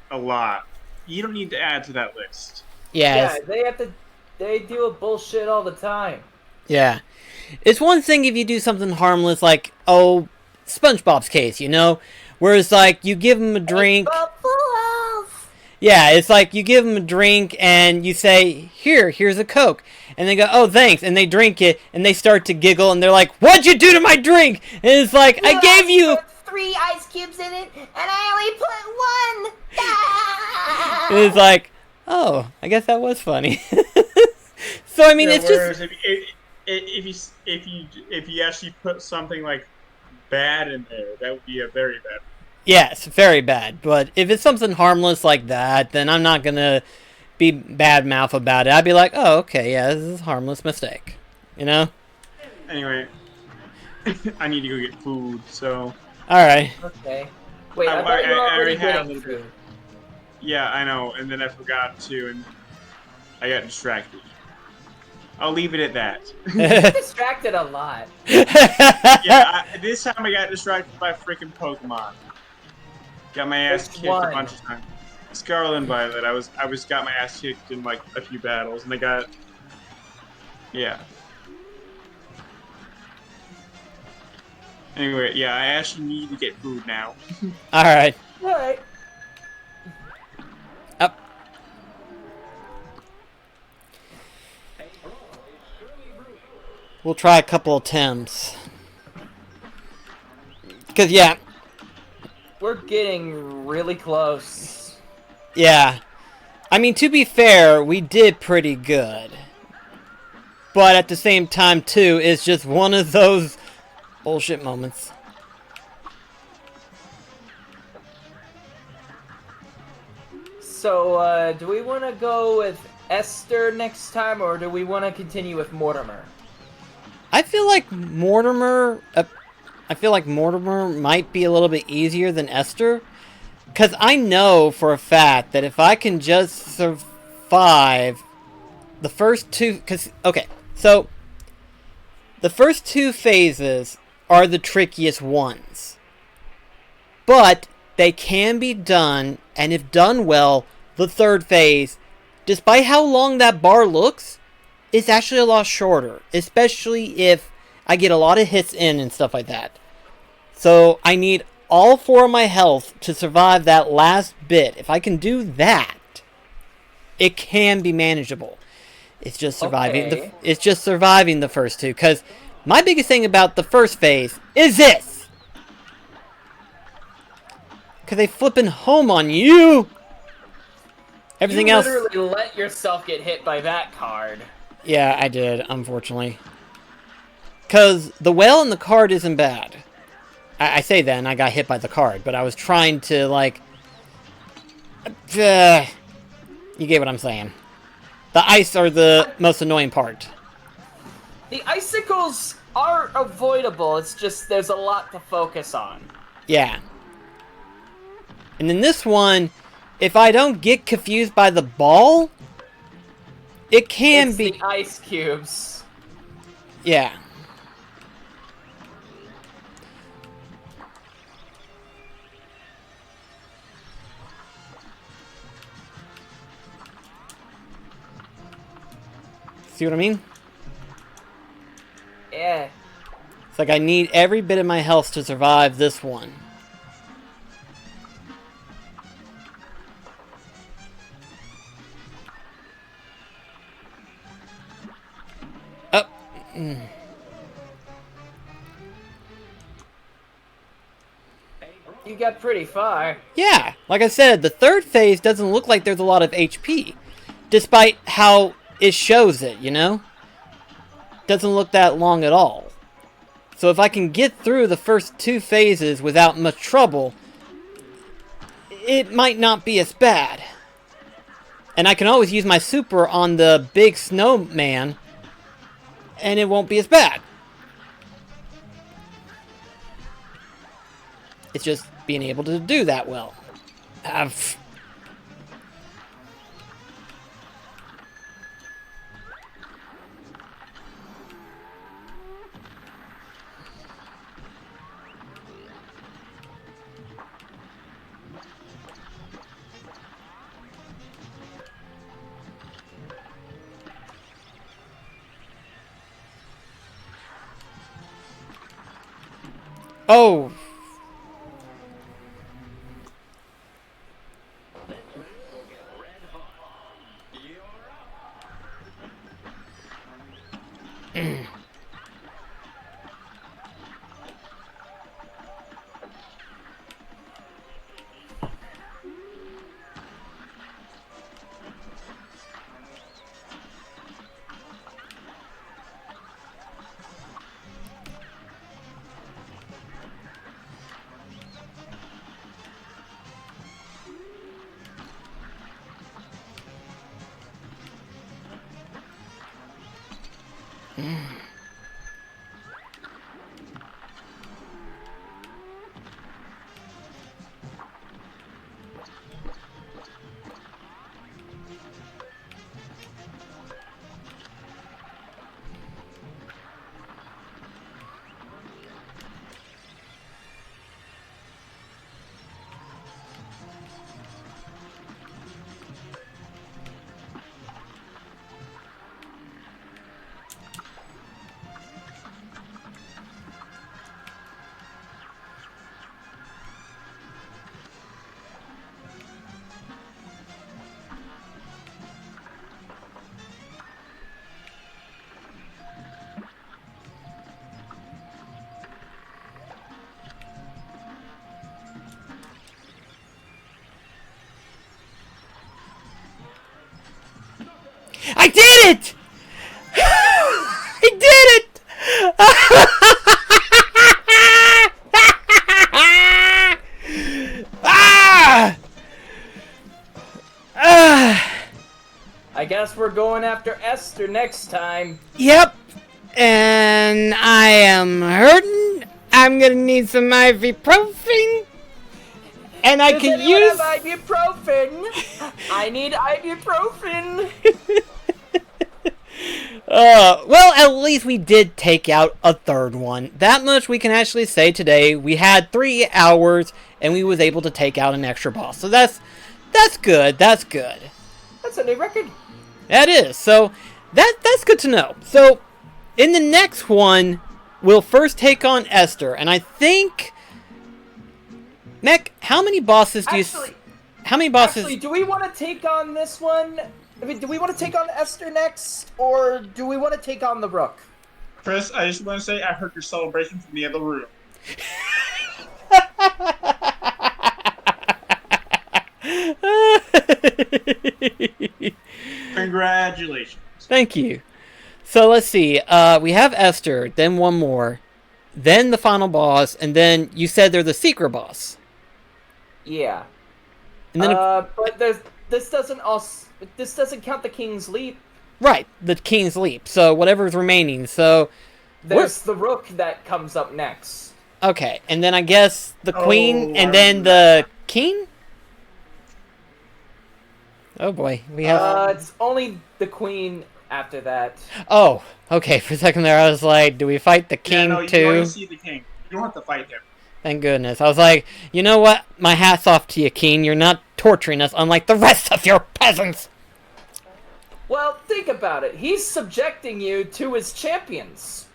a lot. You don't need to add to that list. Yeah, They deal with bullshit all the time. yeah. It's one thing if you do something harmless, like, oh, SpongeBob's case, you know? Whereas, like, you give him a drink. Yeah, it's like you give them a drink and you say, here's a Coke. And they go, oh, thanks. And they drink it and they start to giggle and they're like, what'd you do to my drink? And it's like, I gave you... put 3 ice cubes in it and I only put 1. Ah! And it's like, oh, I guess that was funny. So, I mean, Yeah, it's just... whereas if you actually put something like bad in there, that would be a very bad. Yes, very bad. But if it's something harmless like that, then I'm not gonna be bad mouth about it. I'd be like, oh, okay, yeah, this is a harmless mistake. You know? Anyway, I need to go get food. So Alright. Okay. Wait, I thought you were I already already had a getting little bit. food. Yeah, I know, and then I forgot to, and I got distracted. I'll leave it at that. You get distracted a lot. Yeah, this time I got distracted by freaking Pokemon. Got my ass Which kicked a one? bunch of times. Scarlet and Violet. I was got my ass kicked in like a few battles, and I got yeah. Anyway, yeah, I actually need to get food now. Alright. Alright. Up. We'll try a couple attempts. Because, yeah. We're getting really close. Yeah. I mean, to be fair, we did pretty good. But at the same time, too, it's just one of those bullshit moments. So, do we want to go with Esther next time, or do we want to continue with Mortimer? I feel like Mortimer might be a little bit easier than Esther. Because I know for a fact that if I can just survive the first two... Because, okay, so the first two phases are the trickiest ones. But they can be done, and if done well, the third phase, despite how long that bar looks, is actually a lot shorter. Especially if I get a lot of hits in and stuff like that. So I need all 4 of my health to survive that last bit. If I can do that, it can be manageable. It's just surviving. Okay. It's just surviving the first two. Because my biggest thing about the first phase is this. Because they flipping home on you. Everything you else. literally let yourself get hit by that card. Yeah, I did, unfortunately. Because the whale in the card isn't bad. I say that and I got hit by the card, but I was trying to, like... you get what I'm saying. The ice are the most annoying part. The icicles are avoidable, it's just there's a lot to focus on. Yeah. And in this one, if I don't get confused by the ball, it can It's be... the ice cubes. Yeah. See what I mean? Yeah. It's like I need every bit of my health to survive this one. Oh. You got pretty far. Yeah, like I said, the third phase doesn't look like there's a lot of HP. Despite how it shows it, you know? Doesn't look that long at all. So if I can get through the first 2 phases without much trouble, it might not be as bad. And I can always use my super on the big snowman, and it won't be as bad. It's just being able to do that well. Oh! I did it! I did it! Ah! Ah! I guess we're going after Esther next time. Yep. And I am hurting. I'm gonna need some ibuprofen. And I Does can anyone use. have ibuprofen? I need ibuprofen. Well, at least we did take out a third one. That much we can actually say today. We had 3 hours, and we was able to take out an extra boss. So that's good. That's good. That's a new record. That is. So that's good to know. So in the next one, we'll first take on Esther, and I think. Mech, how many bosses do you? How many bosses? Actually, do we want to take on this one? I mean, do we want to take on Esther next, or do we want to take on the Rook? Chris, I just want to say I heard your celebration from the other room. Congratulations. Thank you. So let's see. We have Esther, then one more, then the final boss, and then you said they're the secret boss. Yeah. And then but this doesn't count the King's Leap. right, the King's Leap. So whatever's remaining. So There's the Rook that comes up next. okay, and then I guess the Queen, I and then the King. Oh boy, we have. It's only the Queen after that. Oh, okay. For a second there, I was like, do we fight the King You too? only see the king. You don't have to fight him. Thank goodness. I was like, you know what? My hat's off to you, King. You're not torturing us unlike the rest of your peasants. Well, think about it. He's subjecting you to his champions.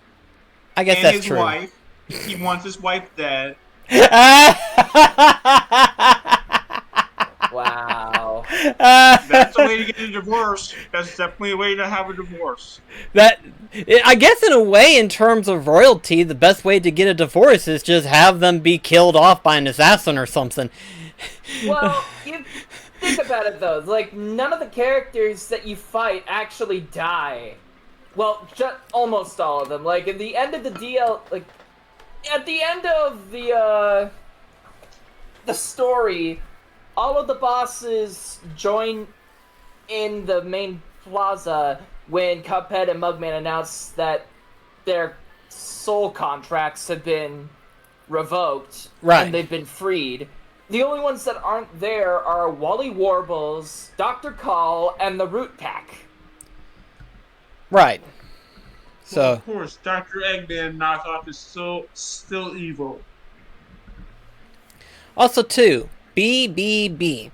I guess And that's his true. wife. He wants his wife dead. Wow. That's the way to get a divorce. That's definitely a way to have a divorce. I guess in a way, in terms of royalty, the best way to get a divorce is just have them be killed off by an assassin or something. Well, you think about it though. Like, none of the characters that you fight actually die. Well, almost all of them. Like, at the end of the at the end of the story, all of the bosses join in the main plaza when Cuphead and Mugman announced that their soul contracts have been revoked Right. and they've been freed. The only ones that aren't there are Wally Warbles, Dr. Call, and the Root Pack. Right. Well, So, of course, Dr. Eggman knockoff is still evil. also too, BBB.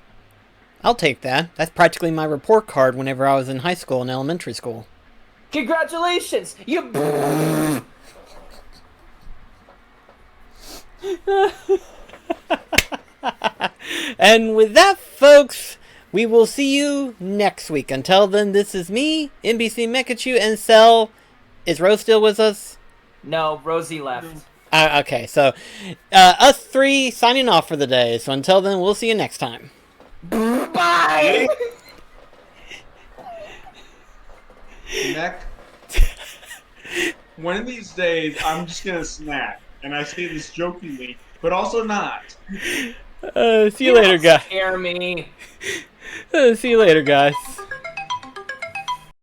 I'll take that. That's practically my report card whenever I was in high school and elementary school. Congratulations! You. And with that, folks, we will see you next week. Until then, this is me, NBC Mekachu, and Cell. Is Rose still with us? No, Rosie left. Okay, so us three signing off for the day. So until then, we'll see you next time. Bye! Neck. One of these days, I'm just gonna snap, and I say this jokingly, but also not. See you later, guys. Scare me. See you later, guys.